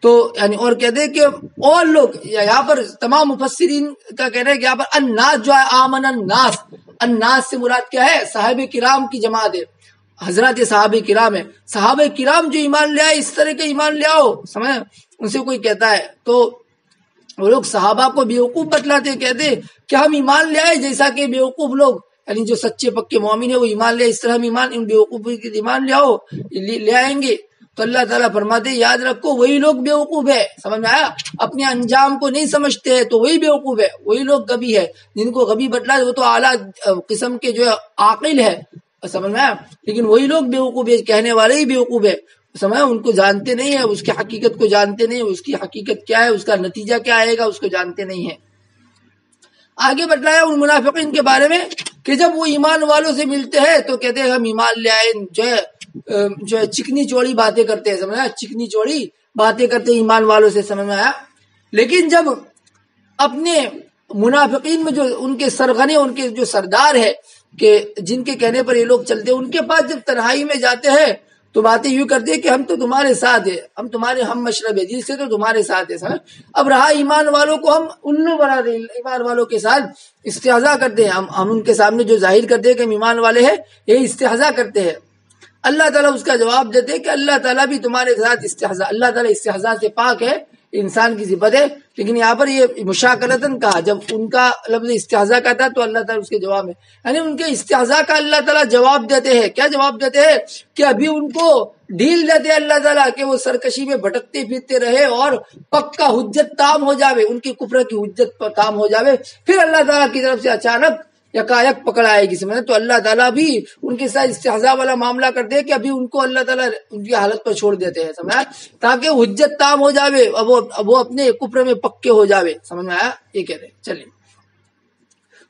تو یعنی، اور کہتے ہیں کہ اور لوگ یہاں پر تمام مفسرین کا کہنا ہے کہ یہاں پر الناس جو ہے آمن الناس، الناس سے مراد کیا ہے؟ صحابہ کرام کی جماعت ہے، حضرات صحابہ کرام ہے، صحابہ کرام جو ایمان لے آئے اس طرح کے ایمان لے آؤ، سمجھ؟ ان سے کوئی کہتا ہے تو وہ لوگ صحابہ کو بیوقوف بتلاتے، کہتے کہ ہم ایمان لے آئے جیسا کہ بیوقوف لوگ، یعنی جو سچے پکے مومن ہے وہ ایمان لے، اس طرح ہم ایمان ان بیوقوف کی ایمان لے آؤ، لے آئیں گے۔ تو اللہ تعالیٰ فرماتے یاد رکھو وہی لوگ بیوقوف ہے، سمجھ میں آیا؟ اپنے انجام کو نہیں سمجھتے ہیں تو وہی بیوقوف ہے، وہی لوگ غبی ہے۔ جن کو غبی بتلا وہ تو اعلیٰ قسم کے جو ہے عاقل ہے، سمجھ میں آیا؟ لیکن وہی لوگ بیوقوف ہے، کہنے والے ہی بیوقوف ہے، سمجھ؟ ان کو جانتے نہیں ہے، اس کی حقیقت کو جانتے نہیں، اس کی حقیقت کیا ہے، اس کا نتیجہ کیا آئے گا اس کو جانتے نہیں ہے۔ آگے بتلایا ان منافقین کے بارے میں کہ جب وہ ایمان والوں سے ملتے ہیں تو کہتے ہیں ہم ایمان لے آئے، جو ہے چکنی چوڑی باتیں کرتے ہیں، سمجھ میں آیا؟ چکنی چوڑی باتیں کرتے ہیں ایمان والوں سے، سمجھ میں آیا؟ لیکن جب اپنے منافقین میں جو ان کے سرغنے، ان کے جو سردار ہے کہ جن کے کہنے پر یہ لوگ چلتے ہیں، ان کے پاس جب تنہائی میں جاتے ہیں تو باتیں یوں کرتے ہیں کہ ہم تو تمہارے ساتھ ہیں، ہم تمہارے ہم مشرب ہے، جس سے تو تمہارے ساتھ ہے، سمجھ؟ اب رہا ایمان والوں کو ہم الو بنا دیں، ایمان والوں کے ساتھ استہزاء کرتے ہیں، ہم ان کے سامنے جو ظاہر کرتے ہیں کہ ہم ایمان والے ہیں، یہ استہزاء کرتے ہیں۔ اللہ تعالیٰ اس کا جواب دیتے کہ اللہ تعالیٰ بھی تمہارے ساتھ استہزاء، اللہ تعالیٰ استہزاء سے پاک ہے، انسان کی صفت ہے، لیکن یہاں پر یہ مشاکلتاً کہا، جب ان کا لفظ استہزاء کا تھا تو اللہ تعالیٰ اس کے جواب میں، یعنی ان کے استہزاء کا اللہ تعالیٰ جواب دیتے ہیں۔ کیا جواب دیتے ہیں؟ کہ ابھی ان کو ڈھیل دیتے ہیں اللہ تعالیٰ کہ وہ سرکشی میں بھٹکتے پھرتے رہے اور پکا حجت تام ہو جاوے، ان کی کفر کی حجت پر تام ہو جاوے، پھر اللہ تعالیٰ کی طرف سے اچانک یکایک پکڑ آئے گی، سمجھے؟ تو اللہ تعالیٰ بھی ان کے ساتھ استہزاء والا معاملہ کرتے ہیں کہ ابھی ان کو اللہ تعالیٰ ان کی حالت پر چھوڑ دیتے ہیں، سمجھا؟ تاکہ حجت تام ہو جاوے، اب وہ اپنے کفر میں پکے ہو جاوے، سمجھ میں آیا؟ یہ کہتے ہیں۔ چلیے،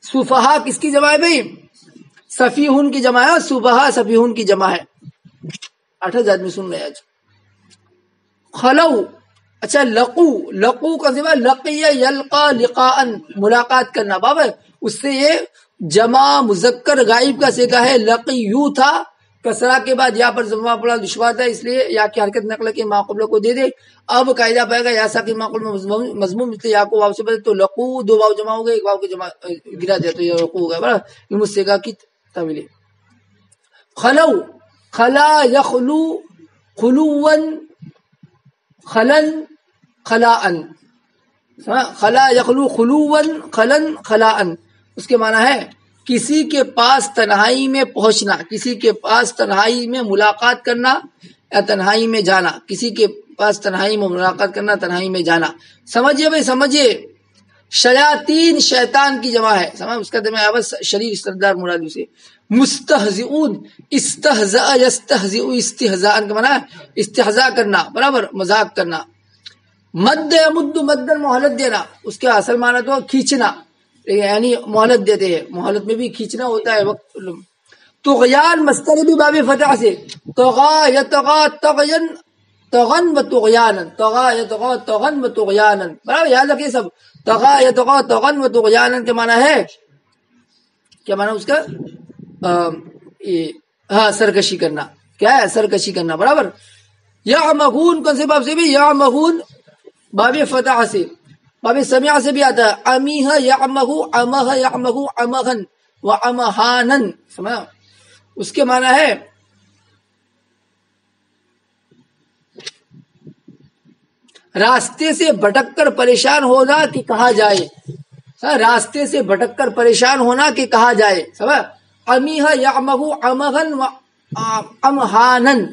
سفہا کس کی جمع ہے بھائی؟ سفیہون کی جمع ہے، سفہا سفیہون کی جمع ہے۔ 8 آدمی سن رہے آج۔ خلو، اچھا لقو کا صفہ لقی یلقا لقاء، ملاقات کرنا، بابا اس سے یہ جمع مذکر غائب کا صیغہ ہے۔ لقیو تھا، کسرہ کے بعد یا پر ضمہ پڑا دشوار تھا، اس لیے یا کی حرکت نقل کے ماقبلہ کو دے دے۔ اب قاعدہ پائے گا یا ساکن ماقبل میں مضموم، اس لیے یا کو واو سے بدلے تو لقو، 2 واو جمع ہو گئے، ایک واو کی جمع گرا دیا تو یہ لقو ہو گیا، برابر؟ یہ مصیغہ کی تعمیل ہے۔ خلو، خلا یخلو خلون، خلن خلاءن، خلا یخلو خلون خلن خلاءن، اس کے معنی ہے کسی کے پاس تنہائی میں پہنچنا، کسی کے پاس تنہائی میں ملاقات کرنا یا تنہائی میں جانا، کسی کے پاس تنہائی میں ملاقات کرنا، تنہائی میں جانا۔ سمجھئے بھائی، سمجھئے۔ شیاطین شیطان کی جمع ہے، سمجھ؟ اس کا تمہیں آواز شریر سردار مراد سے۔ مستہزئون، استہزاء یستہزئ استہزاء کا معنی استہزاء کرنا، برابر مذاق کرنا۔ مد یمد، مدن مہلت دینا، اس کے اصل معنی تو کھینچنا، یعنی مہلت دیتے ہیں، مہلت میں بھی کھینچنا ہوتا ہے وقت۔ طغیان مصدر بھی باب فتح سے، طغا یطغا طغین، طغن و طغیانا، طغا یطغا طغن و طغیانا، برابر یاد رکھیے سب۔ طغا یطغا طغن و طغیانا کے معنی ہے، کیا معنی اس کا؟ ہاں، سرکشی کرنا، کیا ہے؟ سرکشی کرنا، برابر۔ یعمہون کون سے باب سے بھی؟ یعمہون باب فتح سے، باب سمع سے بھی آتا ہے۔ امیہ یعمہو، امہ یعمہو، امہن و امہانن، سمجھا؟ اس کے معنی ہے راستے سے بھٹک کر پریشان ہونا کہ کہا جائے، راستے سے بھٹک کر پریشان ہونا کہ کہا جائے، سمجھا؟ امیہ یعمہو امہن و امہانن،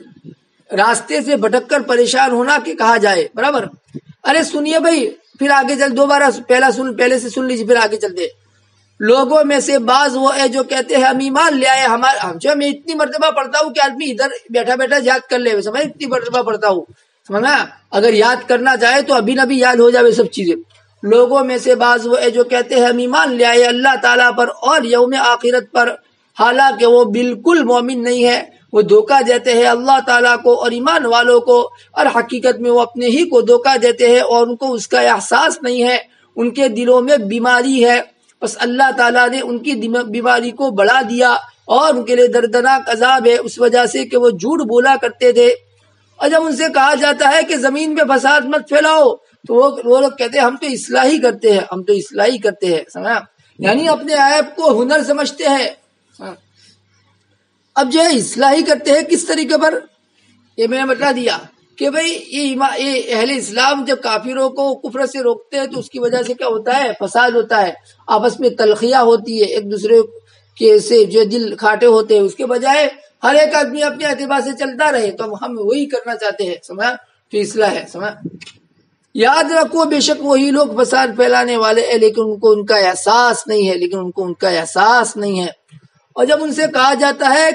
راستے سے بھٹک کر پریشان ہونا کہ کہا جائے، برابر۔ ارے سنیے بھائی، پھر آگے چل، دوبارہ پہلے سے سن لیجیے، پھر آگے چلتے۔ لوگوں میں سے بعض وہ ہے جو کہتے ہیں ہم ایمان لے آئے، جو میں اتنی مرتبہ پڑھتا ہوں کہ آدمی ادھر بیٹھا بیٹھا یاد کر لے، سمجھ؟ اتنی مرتبہ پڑھتا ہوں، سمجھا؟ اگر یاد کرنا چاہے تو ابھی نہ بھی یاد ہو جائے سب چیزیں۔ لوگوں میں سے بعض وہ ہے جو کہتے ہیں ہم ایمان لے آئے اللہ تعالیٰ پر اور یوم آخرت پر، حالانکہ وہ بالکل مومن نہیں ہے، وہ دھوکہ دیتے ہیں اللہ تعالیٰ کو اور ایمان والوں کو، اور حقیقت میں وہ اپنے ہی کو دھوکہ دیتے ہیں اور ان کو اس کا احساس نہیں ہے، ان کے دلوں میں بیماری ہے۔ بس اللہ تعالیٰ نے ان کی بیماری کو بڑھا دیا اور ان کے لیے دردناک عذاب ہے اس وجہ سے کہ وہ جھوٹ بولا کرتے تھے۔ اور جب ان سے کہا جاتا ہے کہ زمین میں فساد مت پھیلاؤ تو وہ لوگ کہتے ہیں ہم تو اصلاحی کرتے ہیں، ہم تو اصلاحی کرتے ہیں، سمجھا؟ یعنی اپنے عیب کو ہنر سمجھتے ہیں۔ اب جو ہے اصلاحی کرتے ہیں کس طریقے پر، یہ میں نے بتا دیا کہ بھئی یہ اہل اسلام جب کافروں کو کفر سے روکتے ہیں تو اس کی وجہ سے کیا ہوتا ہے، فساد ہوتا ہے، آپس میں تلخیاں ہوتی ہے، ایک دوسرے کے سے جو دل کھاٹے ہوتے ہیں، اس کے بجائے ہر ایک آدمی اپنے اعتبار سے چلتا رہے، تو ہم وہی کرنا چاہتے ہیں، سمجھا؟ تو اصلاح ہے، سمجھا؟ یاد رکھو بے شک وہی لوگ فساد پھیلانے والے ہیں لیکن ان کو ان کا احساس نہیں ہے، اور جب ان سے کہا جاتا ہے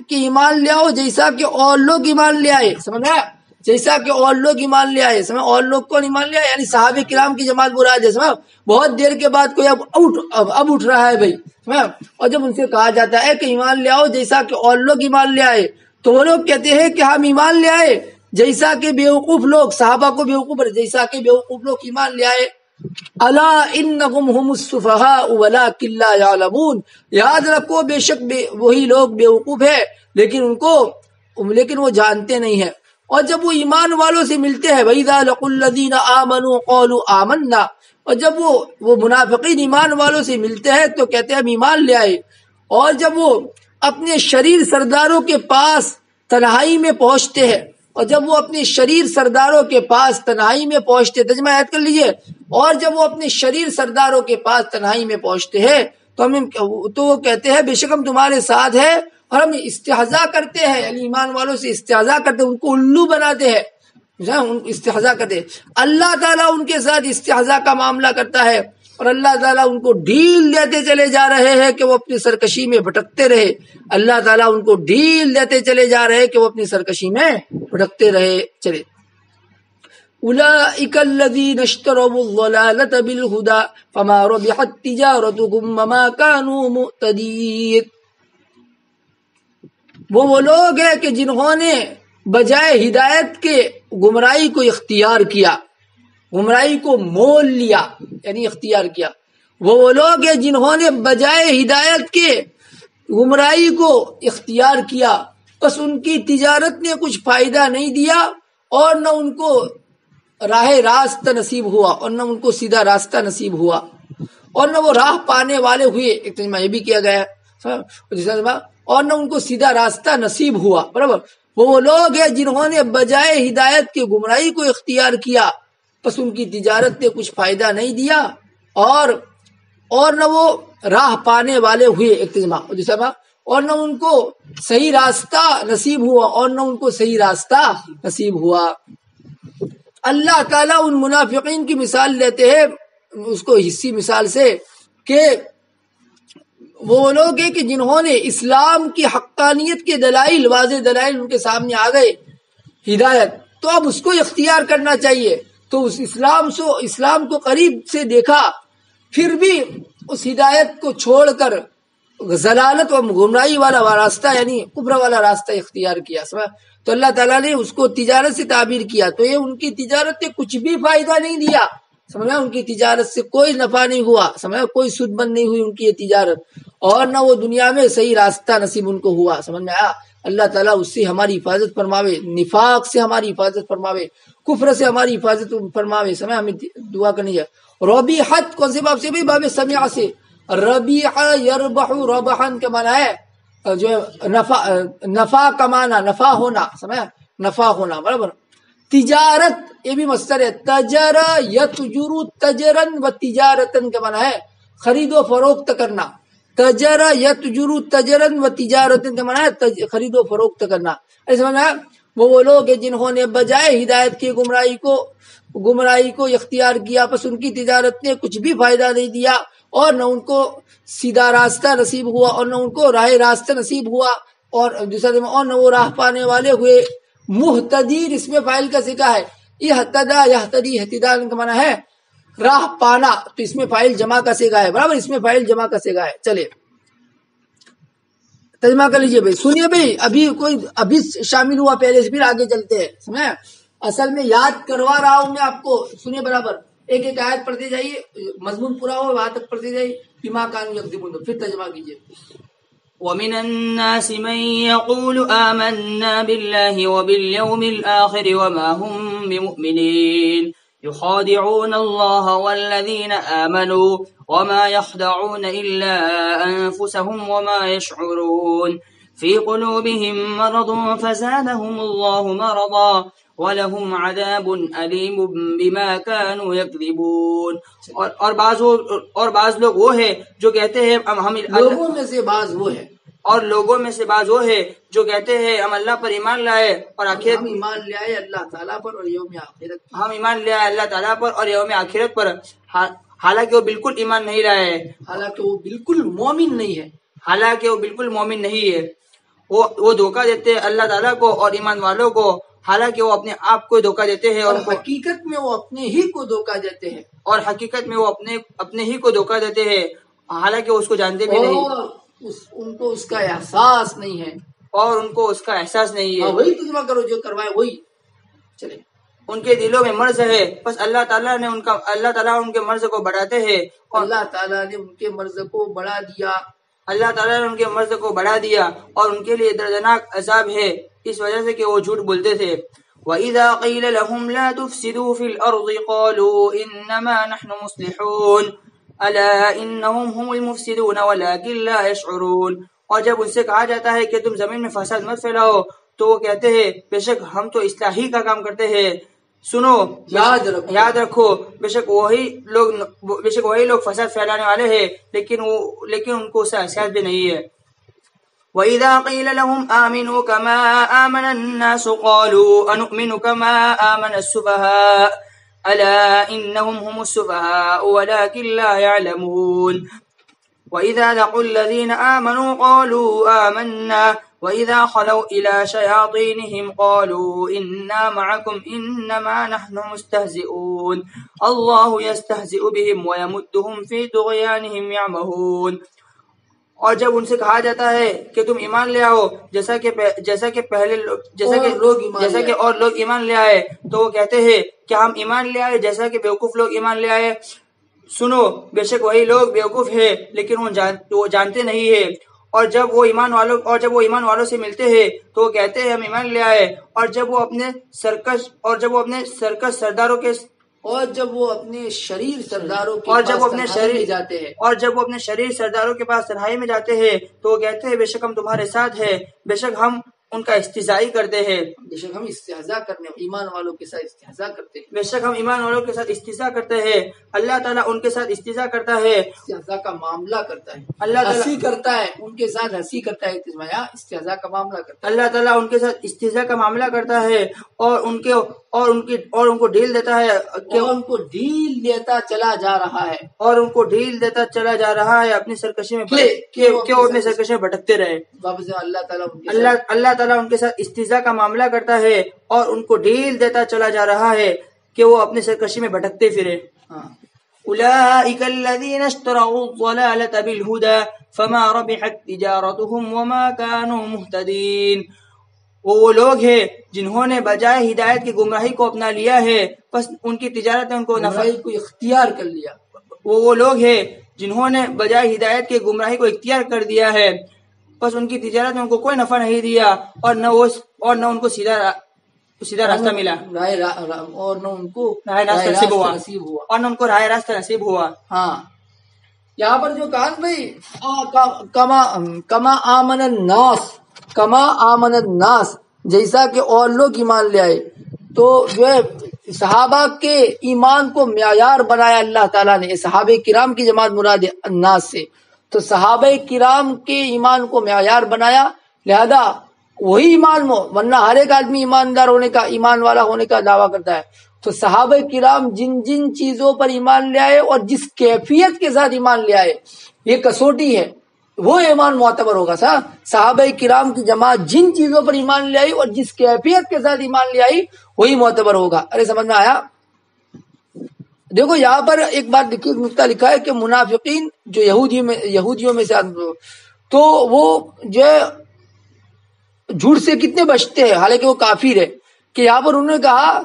کہ ایمان لے آؤ جیسا کہ اور لوگ ایمان لے آئے، سمجھا؟ جیسا کہ اور لوگ ایمان لے آئے، سمجھا؟ اور لوگ کون ایمان لے آئے؟ یعنی صحابہ کرام کی جماعت مراد ہے، سمجھا؟ بہت دیر کے بعد کوئی اب اٹھ رہا ہے بھائی، سمجھا؟ اور جب ان سے کہا جاتا ہے کہ ایمان لے آؤ جیسا کہ اور لوگ ایمان لے آئے تو وہ لوگ کہتے ہیں کہ ہم ایمان لے آئے جیسا کہ بیوقوف لوگ، صحابہ کو بیوقوف جیسا کہ بیوقوف لوگ ایمان لے آئے۔ الا انہم هم السفہاء ولکن لا یعلمون، یاد رکھو بے شک وہی لوگ بیوقوف ہے لیکن وہ جانتے نہیں ہیں۔ اور جب وہ ایمان والوں سے ملتے ہیں وَإِذَا لَقُوا الَّذِينَ آمَنُوا قَالُوا آمَنَّا، اور جب وہ منافقین ایمان والوں سے ملتے ہیں تو کہتے ہیں ہم ایمان لے آئے، اور جب وہ اپنے شریر سرداروں کے پاس تنہائی میں پہنچتے ہیں، اور جب وہ اپنے شریر سرداروں کے پاس تنہائی میں پہنچتے، ترجمہ عید کر لیجئے، اور جب وہ اپنے شریر سرداروں کے پاس تنہائی میں پہنچتے ہیں تو وہ کہتے ہیں بے شک ہم تمہارے ساتھ ہیں، اور ہم استہزاء کرتے ہیں، یعنی ایمان والوں سے استہزاء کرتے ہیں، ان کو الو بناتے ہیں، استہزاء کرتے ہیں۔ اللہ تعالیٰ ان کے ساتھ استہزاء کا معاملہ کرتا ہے اور اللہ تعالیٰ ان کو ڈھیل دیتے چلے جا رہے ہیں کہ وہ اپنی سرکشی میں بھٹکتے رہے، اللہ تعالیٰ ان کو ڈھیل دیتے چلے جا رہے ہیں کہ وہ اپنی سرکشی میں بھٹکتے رہے چلے۔ اولئک الذین اشتروا الضلالة بالہدی فما ربحت تجارتهم وما كانوا مهتدین، وہ لوگ ہیں کہ جنہوں نے بجائے ہدایت کے گمراہی کو اختیار کیا، گمراہی کو مول لیا، یعنی اختیار کیا۔ وہ لوگ ہیں جنہوں نے بجائے ہدایت کے گمراہی کو اختیار کیا، بس ان کی تجارت نے کچھ فائدہ نہیں دیا اور نہ ان کو راہ راست نصیب ہوا، اور نہ ان کو سیدھا راستہ نصیب ہوا، اور نہ وہ راہ پانے والے ہوئے، ایک ترجمہ یہ بھی کیا گیا ہے، اور نہ ان کو سیدھا راستہ نصیب ہوا، برابر۔ وہ لوگ ہیں جنہوں نے بجائے ہدایت کے گمراہی کو اختیار کیا، بس ان کی تجارت نے کچھ فائدہ نہیں دیا اور نہ وہ راہ پانے والے ہوئے، ایک ترجمہ، اور نہ ان کو صحیح راستہ نصیب ہوا، اللہ تعالیٰ ان منافقین کی مثال لیتے ہیں اس کو حصی مثال سے کہ وہ لوگ ہیں کہ جنہوں نے اسلام کی حقانیت کے دلائل، واضح دلائل ان کے سامنے آ گئے، ہدایت، تو اب اس کو اختیار کرنا چاہیے، تو اس اسلام کو قریب سے دیکھا، پھر بھی اس ہدایت کو چھوڑ کر ضلالت و گمراہی والا راستہ یعنی کفر والا راستہ اختیار کیا، سمجھا؟ تو اللہ تعالیٰ نے اس کو تجارت سے تعبیر کیا، تو یہ ان کی تجارت نے کچھ بھی فائدہ نہیں دیا، سمجھا؟ ان کی تجارت سے کوئی نفع نہیں ہوا، سمجھا؟ کوئی سود مند نہیں ہوئی ان کی یہ تجارت، اور نہ وہ دنیا میں صحیح راستہ نصیب ان کو ہوا، سمجھ میں آیا؟ اللہ تعالیٰ اس سے ہماری حفاظت فرماوے، نفاق سے ہماری حفاظت فرماوے، کفر سے ہماری حفاظت فرماوے، سمجھا؟ ہمیں دعا کرنی ہے۔ ربیحت کون سے باب سے بھی؟ باب سمع سے۔ ربیح یربح ربحن کے معنی ہے جو نفع کمانا، نفع ہونا، سمجھا؟ نفع ہونا، برابر۔ تجارت یہ بھی مصدر ہے، تجر یتجر تجرن و تجارتن کے معنی ہے خرید و فروخت کرنا، تجر یتجر تجرن و تجارتن کے معنی ہے خرید و فروخت کرنا، ایسا معنی ہے وہ لوگ ہیں جنہوں نے بجائے ہدایت کی گمراہی کو اختیار کیا، پس ان کی تجارت نے کچھ بھی فائدہ نہیں دیا، اور نہ ان کو سیدھا راستہ نصیب ہوا، اور نہ ان کو راہ راستہ نصیب ہوا، اور دوسرا اور نہ وہ راہ پانے والے ہوئے۔ محتدین اس میں فاعل کا صیغہ ہے، اہتدی یہتدی، اہتداء کا معنی ہے راہ پانا، تو اس میں فاعل جمع کا صیغہ ہے، برابر، اس میں فاعل جمع کا صیغہ ہے۔ چلے ترجمہ کر لیجیے بھائی. سنیے بھائی، ابھی شامل ہوا، پہلے سے پھر آگے چلتے ہیں. سمجھے؟ اصل میں یاد کروا رہا ہوں میں آپ کو. سنیے برابر، ایک ایک آیت پڑھتے جائیے، مضمون پورا ہو وہاں تک پڑھتے جائیے. بما كانوا يكذبون، پھر ترجمہ کیجیے. ومن الناس من يقول آمنا بالله وباليوم الآخر وما هم بمؤمنين يخادعون الله والذين آمنوا وما يخدعون إلا أنفسهم وما يشعرون في قلوبهم مرض فزادهم الله مرضا وَلَهُمْ عَذَابٌ أَلِيمٌ بِمَا كَانُوا يَكْذِبُونَ. اور بعض لوگ وہ ہے جو کہتے ہیں ہم لوگوں میں سے بعض وہ ہے، اور لوگوں میں سے بعض وہ ہے جو کہتے ہیں ہم اللہ پر ایمان لائے اور آخرت، ہم ایمان لے آئے اللہ تعالیٰ پر اور یوم آخرت، ہم ایمان لے آئے اللہ تعالیٰ پر اور یوم آخرت پر، حالانکہ وہ بالکل ایمان نہیں لائے، حالانکہ وہ بالکل مومن نہیں ہے، حالانکہ وہ بالکل مومن نہیں ہے. وہ دھوکہ دیتے ہیں اللہ تعالیٰ کو اور ایمان والوں کو، حالانکہ وہ اپنے آپ کو دھوکہ دیتے ہیں، اور حقیقت میں وہ اپنے ہی کو دھوکہ دیتے ہیں، اور حقیقت میں وہ اپنے ہی کو دھوکہ دیتے ہیں، حالانکہ وہ اس کو جانتے بھی نہیں، ان کو اس کا احساس نہیں ہے، اور ان کو اس کا احساس نہیں ہے. وہی ترجمہ کرو جو کروائے وہی چلے. ان کے دلوں میں مرض ہے، بس اللہ تعالیٰ ان کے مرض کو بڑھاتے ہیں، اور اللہ تعالیٰ نے ان کے مرض کو بڑھا دیا، اللہ تعالیٰ نے ان کے مرض کو بڑھا دیا، اور ان کے لیے دردناک عذاب ہے اس وجہ سے کہ وہ جھوٹ بولتے تھے. وَإِذَا قِيلَ لَهُمْ لَا تُفْسِدُوا فِي الْأَرْضِ قَالُوا إِنَّمَا نَحْنُ مُصْلِحُونَ أَلَا إِنَّهُمْ هُمُ الْمُفْسِدُونَ وَلَكِنْ لَا يَشْعُرُونَ. اور جب ان سے کہا جاتا ہے کہ تم زمین میں فساد مت پھیلاؤ تو وہ کہتے ہیں بے شک ہم تو اصلاحی کا کام کرتے ہیں. سنو، یاد رکھو، بے شک وہی لوگ فساد پھیلانے والے ہیں، لیکن ان کو اس کا احساس بھی نہیں ہے. وَإِذَا قِيلَ لَهُمْ آمِنُوا كَمَا آمَنَ النَّاسُ قَالُوا أَنُؤْمِنُ كَمَا آمَنَ السُّفَهَاءُ أَلَا إِنَّهُمْ هُمُ السُّفَهَاءُ وَلَكِنْ لَا يَعْلَمُونَ. وَإِذَا لَقُوا الَّذِينَ آمَنُوا قَالُوا آمَنَّا وَإِذَا خَلَوْا إِلَى شَيَاطِينِهِمْ قَالُوا إِنَّا مَعَكُمْ إِنَّمَا نَحْنُ مُسْتَهْزِئُونَ اللَّهُ يَسْتَهْزِئُ بِهِمْ وَيَمُدُّهُمْ فِي طُغْيَانِهِمْ يَعْمَهُونَ. اور جب ان سے کہا جاتا ہے کہ تم ایمان لے آؤ جیسا کہ اور لوگ ایمان لے آئے، تو وہ کہتے ہیں کہ ہم ایمان لے آئے جیسا کہ بیوقوف لوگ ایمان لے آئے. سنو، بے شک وہی لوگ بیوقوف ہے لیکن وہ جانتے نہیں ہے. اور جب وہ ایمان والوں سے ملتے ہیں تو وہ کہتے ہیں ہم ایمان لے آئے، اور جب وہ اپنے سرکش سرداروں کے اور جب وہ اپنے شریر سرداروں کے اور پاس جب وہ اپنے تنہائی میں جاتے ہیں، اور جب وہ اپنے شریر سرداروں کے پاس تنہائی میں جاتے ہیں تو وہ کہتے ہیں بے شک ہم تمہارے ساتھ ہیں، بے شک ہم ان کا استہزاء کرتے ہیں، بے شک ہم استہزاء کرنے ایمان والوں کے ساتھ استہزاء کرتے ہیں، بے شک ہم ایمان والوں کے ساتھ استہزاء کرتے ہیں. اللہ تعالیٰ ان کے ساتھ استہزاء کرتا ہے، استہزاء کا معاملہ کرتا ہے، اللہ تعالیٰ ہنسی کرتا ہے ان کے ساتھ، ہنسی کرتا ہے، استہزاء کا معاملہ کرتا ہے. اللہ تعالیٰ ان کے ساتھ استہزاء کا معاملہ کرتا ہے اور ان کو ڈھیل دیتا ہے کہ ان کو ڈھیل دیتا چلا جا رہا ہے، اور ان کو ڈھیل دیتا چلا جا رہا ہے اپنی سرکشی میں کہ وہ اپنی سرکشی میں بھٹکتے رہے. اللہ تعالیٰ ان کے ساتھ استہزاء کا معاملہ کرتا ہے اور ان کو ڈھیل دیتا چلا جا رہا ہے کہ وہ اپنی سرکشی میں بھٹکتے پھرے. أولئك الذين اشتروا الضلالة بالهدى فما ربحت تجارتهم وما كانوا مهتدين. وہ لوگ ہیں جنہوں نے بجائے ہدایت کی گمراہی کو اپنا لیا ہے، بس ان کی تجارت نے ان کو نفع کو اختیار کر لیا. وہ لوگ ہیں جنہوں نے بجائے ہدایت کی گمراہی کو اختیار کر دیا ہے، بس ان کی تجارت نے ان کو کوئی نفع نہیں دیا، اور نہ ان کو سیدھا راستہ ملا، اور نہ ان کو راہ راستہ نصیب ہوا، اور نہ ان کو راہ راستہ نصیب ہوا. ہاں، یہاں پر جو کہا بھائی کما آمن الناس، جیسا کہ اور لوگ ایمان لے آئے، تو جو ہے صحابہ کے ایمان کو معیار بنایا اللہ تعالیٰ نے. صحابہ کرام کی جماعت مراد الناس سے، تو صحابہ کرام کے ایمان کو معیار بنایا، لہذا وہی ایمان ورنہ ہر ایک آدمی ایماندار ہونے کا، ایمان والا ہونے کا دعویٰ کرتا ہے. تو صحابہ کرام جن جن چیزوں پر ایمان لے آئے اور جس کیفیت کے ساتھ ایمان لے آئے، یہ کسوٹی ہے، وہ ایمان معتبر ہوگا. صحابہ کرام کی جماعت جن چیزوں پر ایمان لے آئی اور جس کیفیت کے ساتھ ایمان لے آئی وہی معتبر ہوگا. ارے سمجھ میں آیا؟ دیکھو یہاں پر ایک بات نقطہ لکھا ہے کہ منافقین جو یہودیوں میں سے تو وہ جو ہے جھوٹ سے کتنے بچتے ہیں، حالانکہ وہ کافر ہے. کہ یہاں پر انہوں نے کہا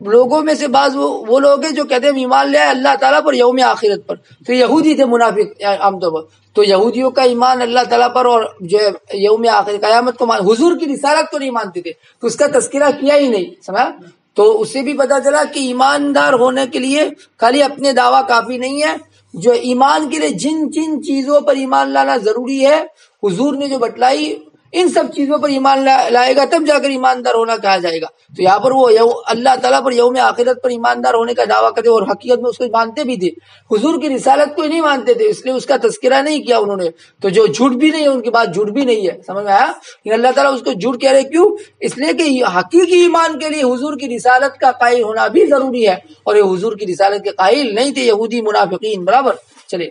لوگوں میں سے بعض وہ لوگ ہیں جو کہتے ہیں ایمان لے آئے اللہ تعالیٰ پر یوم آخرت پر. تو یہودی تھے منافق عام طور پر. تو یہودیوں کا ایمان اللہ تعالیٰ پر اور جو ہے یوم آخر قیامت کو حضور کی رسالت کو نہیں مانتے تھے، تو اس کا تذکرہ کیا ہی نہیں. سمجھا؟ تو اس سے بھی پتا چلا کہ ایماندار ہونے کے لیے خالی اپنے دعویٰ کافی نہیں ہے. جو ایمان کے لیے جن جن چیزوں پر ایمان لانا ضروری ہے حضور نے جو بتلائی، ان سب چیزوں پر ایمان لائے گا تب جا کر ایماندار ہونا کہا جائے گا. تو یہاں پر وہ اللہ تعالیٰ پر یوم آخرت پر ایماندار ہونے کا دعویٰ کرتے اور حقیقت میں اس کو مانتے بھی تھے، حضور کی رسالت کو ہی نہیں مانتے تھے، اس لیے اس کا تذکرہ نہیں کیا انہوں نے. تو جو جھوٹ بھی نہیں ہے ان کی بات جھوٹ بھی نہیں ہے. سمجھ میں آیا؟ اللہ تعالیٰ اس کو جھوٹ کہہ رہے کیوں؟ اس لیے کہ حقیقی ایمان کے لیے حضور کی رسالت کا قائل ہونا بھی ضروری ہے، اور یہ حضور کی رسالت کے قائل نہیں تھے یہودی منافقین. برابر. چلے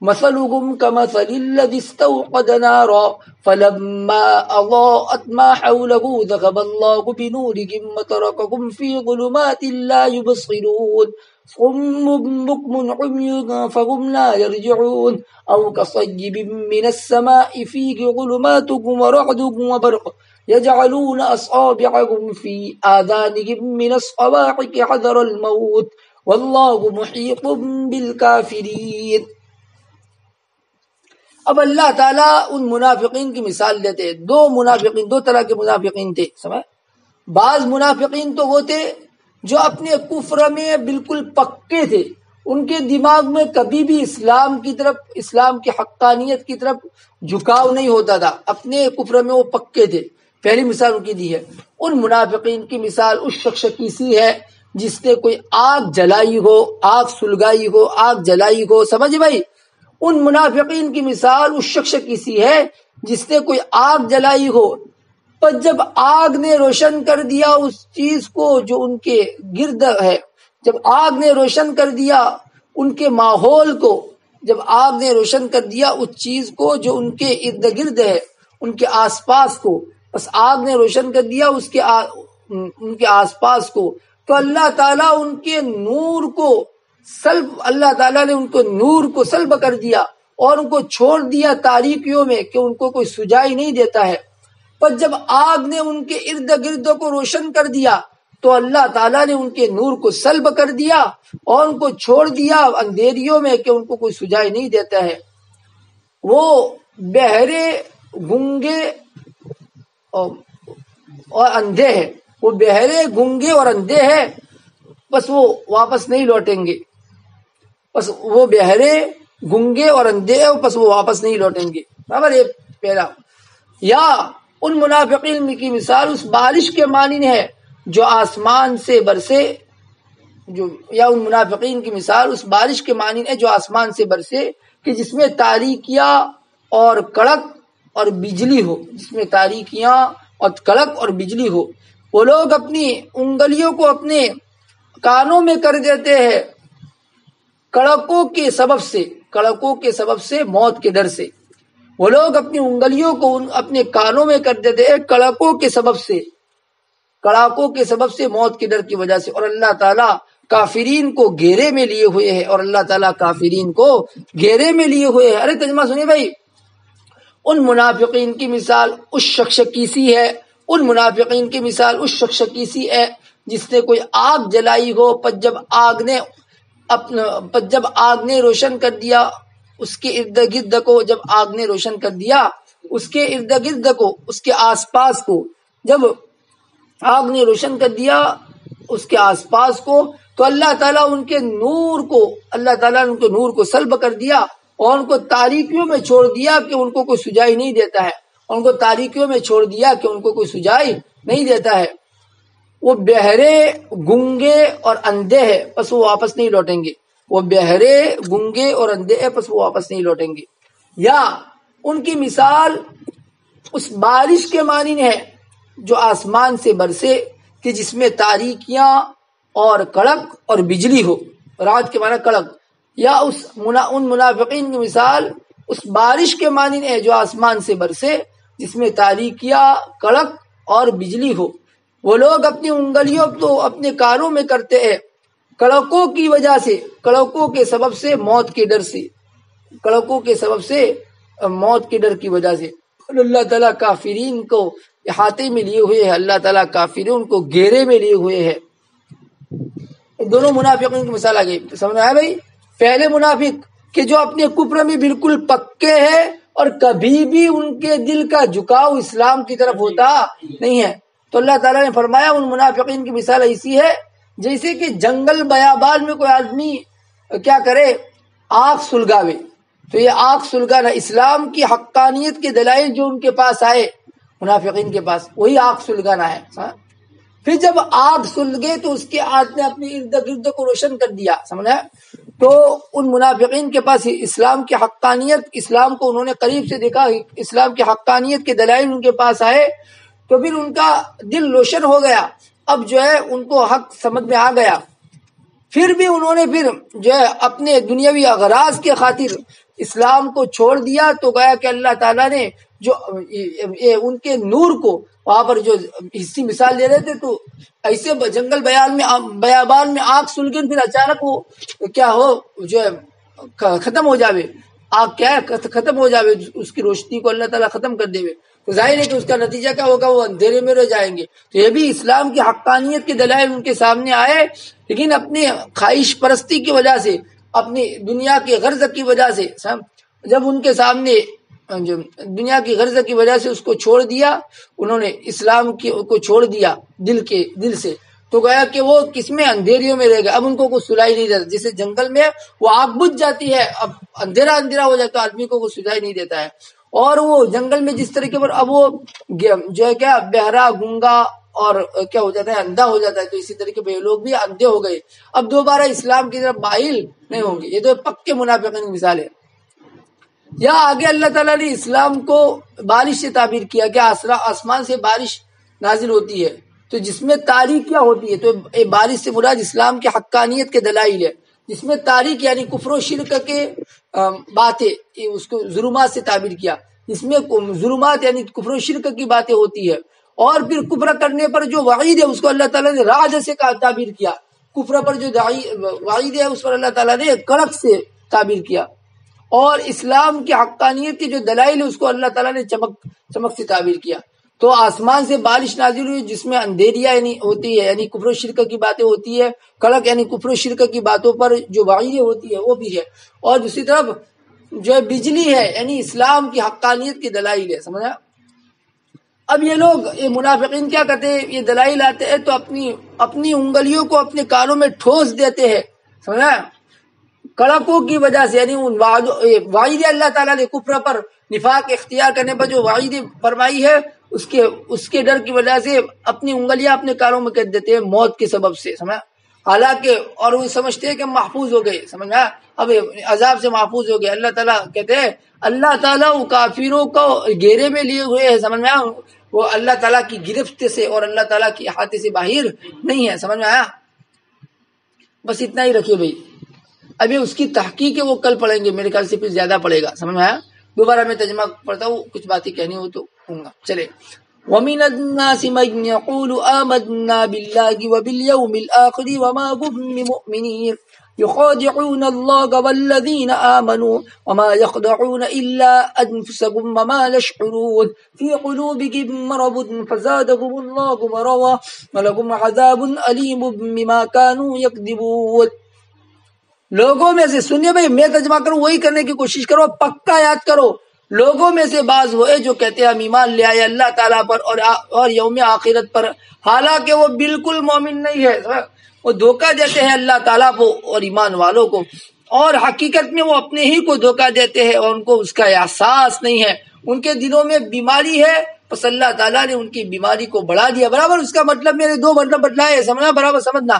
مثلهم كمثل الذي استوقد نارا فلما أضاءت ما حوله ذهب الله بنورهم وتركهم في ظلمات لا يبصرون صم بكم عمي فهم لا يرجعون أو كصيب من السماء فيه ظلمات ورعد وبرق يجعلون أصابعهم في آذانهم من الصواعق حذر الموت والله محيط بالكافرين. اب اللہ تعالیٰ ان منافقین کی مثال دیتے ہیں. دو طرح کے منافقین تھے. سمجھ؟ بعض منافقین تو وہ تھے جو اپنے کفر میں بالکل پکے تھے، ان کے دماغ میں کبھی بھی اسلام کی طرف، اسلام کی حقانیت کی طرف جھکاؤ نہیں ہوتا تھا، اپنے کفر میں وہ پکے تھے. پہلی مثال ان کی دی ہے. ان منافقین کی مثال اس شخص کی سی ہے جس نے کوئی آگ جلائی ہو، آگ سلگائی ہو، آگ جلائی ہو. سمجھ بھائی؟ ان منافقین کی مثال اس شخص کی سی ہے جس نے کوئی آگ جلائی ہو، پر جب آگ نے روشن کر دیا اس چیز کو جو ان کے گرد ہے، جب آگ نے روشن کر دیا ان کے ماحول کو، جب آگ نے روشن کر دیا اس چیز کو جو ان کے ارد گرد ہے، ان کے آس پاس کو، بس آگ نے روشن کر دیا ان کے آس پاس کو، تو اللہ تعالیٰ ان کے نور کو سلب، اللہ تعالیٰ نے ان کو نور کو سلب کر دیا اور ان کو چھوڑ دیا تاریکیوں میں کہ ان کو کوئی سجائی نہیں دیتا ہے. پر جب آگ نے ان کے ارد گرد کو روشن کر دیا تو اللہ تعالیٰ نے ان کے نور کو سلب کر دیا اور ان کو چھوڑ دیا اندھیریوں میں کہ ان کو کوئی سجائی نہیں دیتا ہے. وہ بہرے گنگے اور اندھے ہیں، وہ بہرے گنگے اور اندھے ہیں، بس وہ واپس نہیں لوٹیں گے. بس وہ بہرے گنگے اور اندھے ہیں، بس وہ واپس نہیں لوٹیں گے. برابر. یہ پہلا. یا ان منافقین کی مثال اس بارش کے مانند ہے جو آسمان سے برسے، یا ان منافقین کی مثال اس بارش کے مانند ہے جو آسمان سے برسے کہ جس میں تاریکیاں اور کڑک اور بجلی ہو، جس میں تاریکیاں اور کڑک اور بجلی ہو. وہ لوگ اپنی انگلیوں کو اپنے کانوں میں کر دیتے ہیں کڑکوں کے سبب سے موت کے ڈر سے. وہ لوگ اپنی انگلیوں کو اپنے کانوں میں کر دیتے ہیں کڑکوں کے سبب سے موت کے ڈر کی وجہ سے. اور اللہ تعالیٰ کافرین کو گھیرے میں لیے ہوئے ہے، اور اللہ تعالیٰ کافرین کو گھیرے میں لیے ہوئے ہے. ارے ترجمہ سنیے بھائی. ان منافقین کی مثال اس شخص کی سی ہے، ان منافقین کی مثال اس شخص کی سی ہے جس نے کوئی آگ جلائی ہو، پر جب آگ نے روشن کر دیا اس کے ارد گرد کو، جب آگ نے روشن کر دیا اس کے ارد گرد کو، اس کے آس پاس کو، جب آگ نے روشن کر دیا اس کے آس پاس کو، تو اللہ تعالیٰ ان کے نور کو سلب کر دیا اور ان کو تاریکیوں میں چھوڑ دیا کہ ان کو کوئی سجائی نہیں دیتا ہے. وہ بہرے گنگے اور اندھے ہیں، پس وہ واپس نہیں لوٹیں گے. وہ بہرے گنگے اور اندھے ہیں، پس وہ واپس نہیں لوٹیں گے. یا ان کی مثال اس بارش کے مانند ہے جو آسمان سے برسے کہ جس میں تاریکیاں اور کڑک اور بجلی ہو. رات کے معنی کڑک. یا ان منافقین کی مثال اس بارش کے مانند ہے جو آسمان سے برسے جس میں تاریکیاں، کڑک اور بجلی ہو. وہ لوگ اپنی انگلیوں تو اپنے کانوں میں کرتے ہیں کڑکوں کی وجہ سے، کڑکوں کے سبب سے موت کے ڈر سے، کڑکوں کے سبب سے موت کے ڈر کی وجہ سے. اللہ تعالیٰ کافرین کو احاطے میں لیے ہوئے ہے، اللہ تعالیٰ کافرین کو گھیرے میں لیے ہوئے ہے. دونوں منافقین کی مثال آ گئی. سمجھ میں آیا بھائی؟ پہلے منافق کہ جو اپنے کفر میں بالکل پکے ہیں اور کبھی بھی ان کے دل کا جھکاؤ اسلام کی طرف ہوتا نہیں ہے. تو اللہ تعالیٰ نے فرمایا ان منافقین کی مثال ایسی ہے جیسے کہ جنگل بیابان میں کوئی آدمی کیا کرے، آگ سلگاوے. تو یہ آگ سلگانا اسلام کی حقانیت کے دلائل جو ان کے پاس آئے منافقین کے پاس، وہی آگ سلگانا ہے. پھر جب آگ سلگے تو اس کے آگ نے اپنے ارد گرد کو روشن کر دیا. سمجھا؟ تو ان منافقین کے پاس اسلام کی حقانیت، اسلام کو انہوں نے قریب سے دیکھا، اسلام کی حقانیت کے دلائل ان کے پاس آئے تو پھر ان کا دل روشن ہو گیا. اب جو ہے ان کو حق سمجھ میں آ گیا. پھر بھی انہوں نے پھر جو ہے اپنے دنیاوی اغراض کے خاطر اسلام کو چھوڑ دیا. تو گیا کہ اللہ تعالیٰ نے جو ان کے نور کو وہاں پر جو حصی مثال دے رہے تھے، تو ایسے جنگل بیابان میں آگ سلگن پھر اچانک وہ کیا ہو جو ہے ختم ہو جاوے. آگ کیا ہے ختم ہو جاوے، اس کی روشنی کو اللہ تعالیٰ ختم کر دے. تو ظاہر ہے کہ اس کا نتیجہ کیا ہوگا، وہ اندھیرے میں رہ جائیں گے. تو یہ بھی اسلام کی حقانیت کے دلائل ان کے سامنے آئے، لیکن اپنی خواہش پرستی کی وجہ سے، اپنی دنیا کے غرض کی وجہ سے، جب ان کے سامنے جو دنیا کی غرض کی وجہ سے اس کو چھوڑ دیا، انہوں نے اسلام کو چھوڑ دیا دل سے، تو گیا کہ وہ کس میں اندھیریوں میں رہ گئے. اب ان کو کوئی سلائی نہیں دیتا. جیسے جنگل میں وہ آگ بجھ جاتی ہے، اب اندھیرا ہو جاتا ہے، آدمی کو کوئی سلائی نہیں دیتا ہے. اور وہ جنگل میں جس طریقے پر اب وہ جو ہے کیا بہرا گونگا اور کیا ہو جاتا ہے اندھا ہو جاتا ہے، تو اسی طریقے پہ لوگ بھی اندھے ہو گئے. اب دوبارہ اسلام کی طرف مائل نہیں ہوں گے. یہ تو پکے منافقین کی مثال ہے. یا آگے اللہ تعالیٰ نے اسلام کو بارش سے تعبیر کیا کہ آسمان سے بارش نازل ہوتی ہے، تو جس میں تاریکیاں ہوتی ہے، تو بارش سے مراد اسلام کی حقانیت کے دلائل ہے. جس میں تاریک یعنی کفر و شرک کے باتیں، اس کو ظلمات سے تعبیر کیا. اس میں ظلمات یعنی کفر و شرک کی باتیں ہوتی ہے. اور پھر کفر کرنے پر جو وعید ہے اس کو اللہ تعالیٰ نے راج سے تعبیر کیا. کفر پر جو وعید ہے اس پر اللہ تعالیٰ نے کڑک سے تعبیر کیا. اور اسلام کی حقانیت کے جو دلائل ہے اس کو اللہ تعالیٰ نے چمک سے تعبیر کیا. تو آسمان سے بارش نازل ہوئی جس میں اندھیریا یعنی ہوتی ہے، یعنی کفر و شرک کی باتیں ہوتی ہے. کڑک یعنی کفر و شرک کی باتوں پر جو وعید ہوتی ہے وہ بھی ہے. اور دوسری طرف جو ہے بجلی ہے، یعنی اسلام کی حقانیت کے دلائل ہے. سمجھا؟ اب یہ لوگ یہ منافقین کیا کرتے ہیں، یہ دلائل آتے ہیں تو اپنی انگلیوں کو اپنے کانوں میں ٹھوس دیتے ہیں. سمجھا؟ کڑکوں کی وجہ سے، یعنی وعید اللہ تعالیٰ نے کفر پر نفاق اختیار کرنے پر جو وعید فرمائی ہے اس کے ڈر کی وجہ سے اپنی انگلیاں اپنے کانوں میں کر دیتے ہیں موت کے سبب سے. سمجھا؟ حالانکہ اور وہ سمجھتے ہیں کہ ہم محفوظ ہو گئے. سمجھا؟ اب عذاب سے محفوظ ہو گئے. اللہ تعالیٰ کہتے ہیں اللہ تعالیٰ وہ کافروں کو گھیرے میں لیے ہوئے ہے. سمجھ میں آیا؟ وہ اللہ تعالیٰ کی گرفت سے اور اللہ تعالیٰ کی احاطے سے باہر نہیں ہے. سمجھ میں آیا؟ بس اتنا ہی رکھیے بھائی. ابھی اس کی تحقیق ہے وہ کل پڑھیں گے، میرے خیال سے پھر زیادہ پڑے گا. سمجھ میں آیا؟ دوبارہ میں ترجمہ پڑھتا ہوں، کچھ باتیں کہنی ہو تو کہوں گا. چلے. وَمِنَ النَّاسِ مَن يَقُولُ آمَنَّا بِاللَّهِ وَبِالْيَوْمِ الْآخِرِ وَمَا هُم بِمُؤْمِنِينَ يُخَادِعُونَ اللَّهَ وَالَّذِينَ آمَنُوا وَمَا يَخْدَعُونَ إِلَّا أَنفُسَهُمْ وَمَا يَشْعُرُونَ فِي قُلُوبِهِم مَّرَضٌ فَزَادَهُمُ اللَّهُ مَرَضًا وَلَهُمْ عَذَابٌ أَلِيمٌ بِمَا كَانُوا يَكْذِبُونَ. لوگوں میں سے سنیے بھائی، میں ترجمہ کروں وہی کرنے کی کوشش کرو، پکا یاد کرو. لوگوں میں سے بعض وہ جو کہتے ہیں ہم ایمان لے آئے اللہ تعالیٰ پر اور یوم آخرت پر، حالانکہ وہ بالکل مومن نہیں ہے. وہ دھوکہ دیتے ہیں اللہ تعالیٰ کو اور ایمان والوں کو، اور حقیقت میں وہ اپنے ہی کو دھوکہ دیتے ہیں اور ان کو اس کا احساس نہیں ہے. ان کے دلوں میں بیماری ہے، بس اللہ تعالیٰ نے ان کی بیماری کو بڑھا دیا. برابر اس کا مطلب میرے دو مطلب بتلائے، سمجھنا؟ برابر سمجھنا.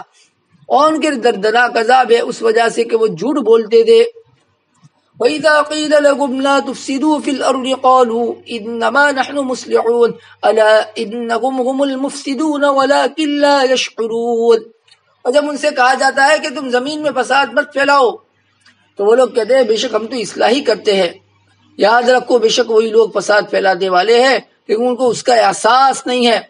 اور ان کے دردناک عذاب ہے اس وجہ سے کہ وہ جھوٹ بولتے تھے. وَإِذَا قِيلَ لَهُمْ لَا تُفْسِدُوا فِي الْأَرْضِ قَالُوا إِنَّمَا نَحْنُ مُصْلِحُونَ أَلَا إِنَّهُمْ هُمُ الْمُفْسِدُونَ وَلَكِنْ لَا يَشْعُرُونَ. اور جب ان سے کہا جاتا ہے کہ تم زمین میں فساد مت پھیلاؤ تو وہ لوگ کہتے ہیں بے شک ہم تو اصلاح ہی کرتے ہیں. یاد رکھو بے شک وہی لوگ فساد پھیلانے والے ہیں لیکن ان کو اس کا احساس نہیں ہے.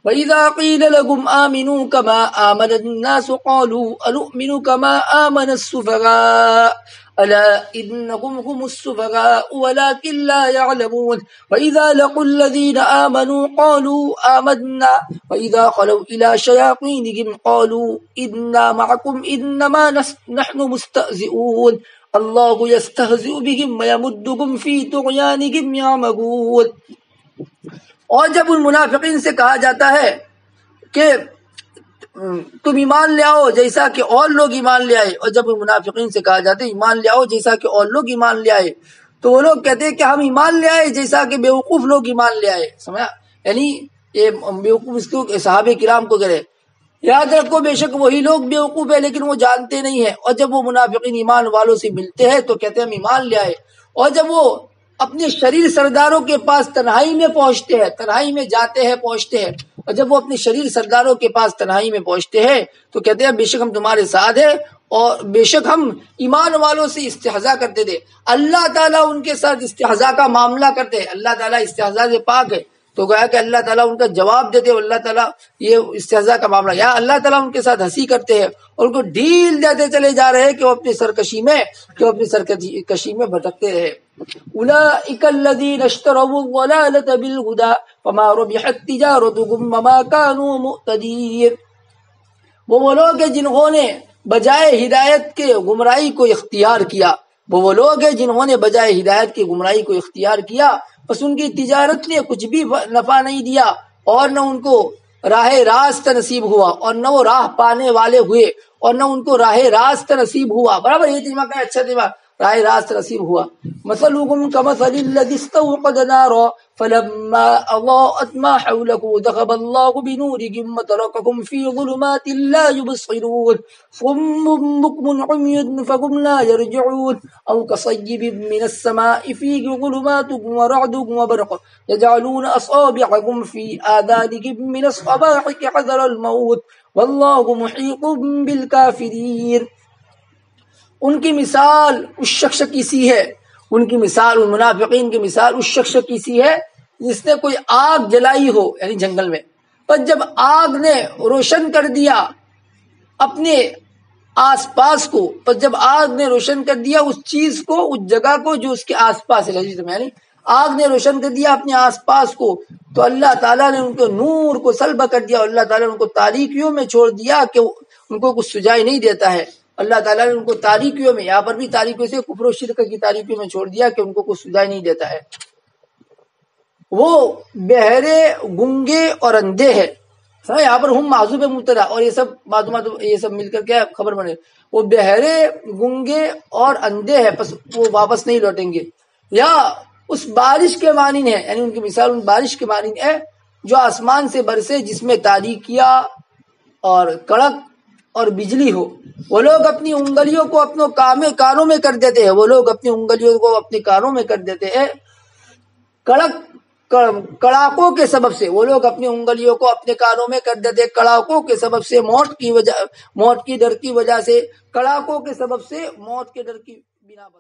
وَإِذَا قِيلَ لَهُمْ آمِنُوا كَمَا آمَنَ النَّاسُ قَالُوا أَنُؤْمِنُ كَمَا آمَنَ السُّفَهَاءُ ألا إنهم هم السفهاء ولكن لا يعلمون وإذا لقوا الذين آمنوا قالوا آمنا وإذا خلوا إلى شياطينهم قالوا إنا معكم إنما نحن مستهزئون الله يستهزئ بهم ويمدهم في طغيانهم يعمهون. اور جب ان منافقین سے کہا جاتا ہے کہ تم ایمان لے آؤ جیسا کہ اور لوگ ایمان لے آئے، اور جب منافقین سے کہا جاتا ہے ایمان لے آؤ جیسا کہ اور لوگ ایمان لے آئے، تو وہ لوگ کہتے ہیں کہ ہم ایمان لے آئے جیسا کہ بیوقوف لوگ ایمان لے آئے. سمجھا؟ یعنی یہ بیوقوف اس کو صحابہ کرام کو کرے. یاد رکھو بے شک وہی لوگ بیوقوف ہے لیکن وہ جانتے نہیں ہیں. اور جب وہ منافقین ایمان والوں سے ملتے ہیں تو کہتے ہیں ہم ایمان لے آئے، اور جب وہ اپنے شریر سرداروں کے پاس تنہائی میں پہنچتے ہیں، تنہائی میں جاتے ہیں پہنچتے ہیں، اور جب وہ اپنے شریر سرداروں کے پاس تنہائی میں پہنچتے ہیں تو کہتے ہیں بے شک ہم تمہارے ساتھ ہیں اور بے شک ہم ایمان والوں سے استہزاء کرتے تھے. اللہ تعالیٰ ان کے ساتھ استہزاء کا معاملہ کرتے ہیں. اللہ تعالیٰ استہزاء سے پاک ہے، تو گویا کہ اللہ تعالیٰ ان کا جواب دیتے ہیں. اللہ تعالیٰ یہ استہزاء کا معاملہ، یا اللہ تعالیٰ ان کے ساتھ ہنسی کرتے ہیں اور ان کو ڈھیل دیتے چلے جا رہے ہیں کہ وہ اپنی سرکشی میں بھٹکتے رہے. اولئک الذین اشتروا الضلالۃ بالہدی فما ربحت تجارتهم وما كانوا مهتدین. وہ لوگ ہیں جنہوں نے بجائے ہدایت کے گمراہی کو اختیار کیا. وہ لوگ ہیں جنہوں نے بجائے ہدایت کی گمراہی کو اختیار کیا، بس ان کی تجارت نے کچھ بھی نفع نہیں دیا اور نہ ان کو راہ راست نصیب ہوا اور نہ وہ راہ پانے والے ہوئے اور نہ ان کو راہ راست نصیب ہوا. برابر یہ ترجمہ کا اچھا ترجمہ، راہ راست نصیب ہوا. مثلهم كمثل الذي استوقد نارا فلما اضاءت ما حوله ذهب الله بنورهم وتركهم في ظلمات لا يبصرون صم بكم عمي فهم لا يرجعون او كصيب من السماء فيه ظلمات ورعد وبرق يجعلون اصابعهم في آذانهم من الصواعق حذر الموت والله محيط بالكافرين. ان کی مثال اس شخص کی سی ہے، ان کی مثال، ان منافقین کی مثال اس شخص کی سی ہے جس نے کوئی آگ جلائی ہو، یعنی جنگل میں، پر جب آگ نے روشن کر دیا اپنے آس پاس کو، پر جب آگ نے روشن کر دیا اس چیز کو، اس جگہ کو جو اس کے آس پاس ہے، یعنی آگ نے روشن کر دیا اپنے آس پاس کو، تو اللہ تعالیٰ نے ان کے نور کو سلب کر دیا اور اللہ تعالیٰ نے ان کو تاریکیوں میں چھوڑ دیا کہ ان کو کچھ سجائی نہیں دیتا ہے. اللہ تعالیٰ نے ان کو تاریکیوں میں، یہاں پر بھی تاریکیوں سے کفر و شرک کی تاریکیوں میں چھوڑ دیا کہ ان کو کچھ سجائی نہیں دیتا ہے. وہ بہرے، گنگے اور اندھے ہے. یہاں پر ہم معذوب مبتدا اور یہ سب معلومات یہ سب مل کر کیا خبر بنے. وہ بہرے، گنگے اور اندھے ہے، پس وہ واپس نہیں لوٹیں گے. یا اس بارش کے مانند ہے، یعنی ان کی مثال ان بارش کے مانند ہے جو آسمان سے برسے جس میں تاریکیاں اور کڑک اور بجلی ہو. وہ لوگ اپنی انگلیوں کو اپنے کانوں میں کر دیتے ہیں، وہ لوگ اپنی انگلیوں کو اپنے کانوں میں کر دیتے ہیں کڑاکوں کے سبب سے. وہ لوگ اپنی انگلیوں کو اپنے کانوں میں کر دیتے ہیں کڑاکوں کے سبب سے، موت کی ڈر کی وجہ سے، کڑاکوں کے سبب سے، موت کے ڈر کی بنا پر.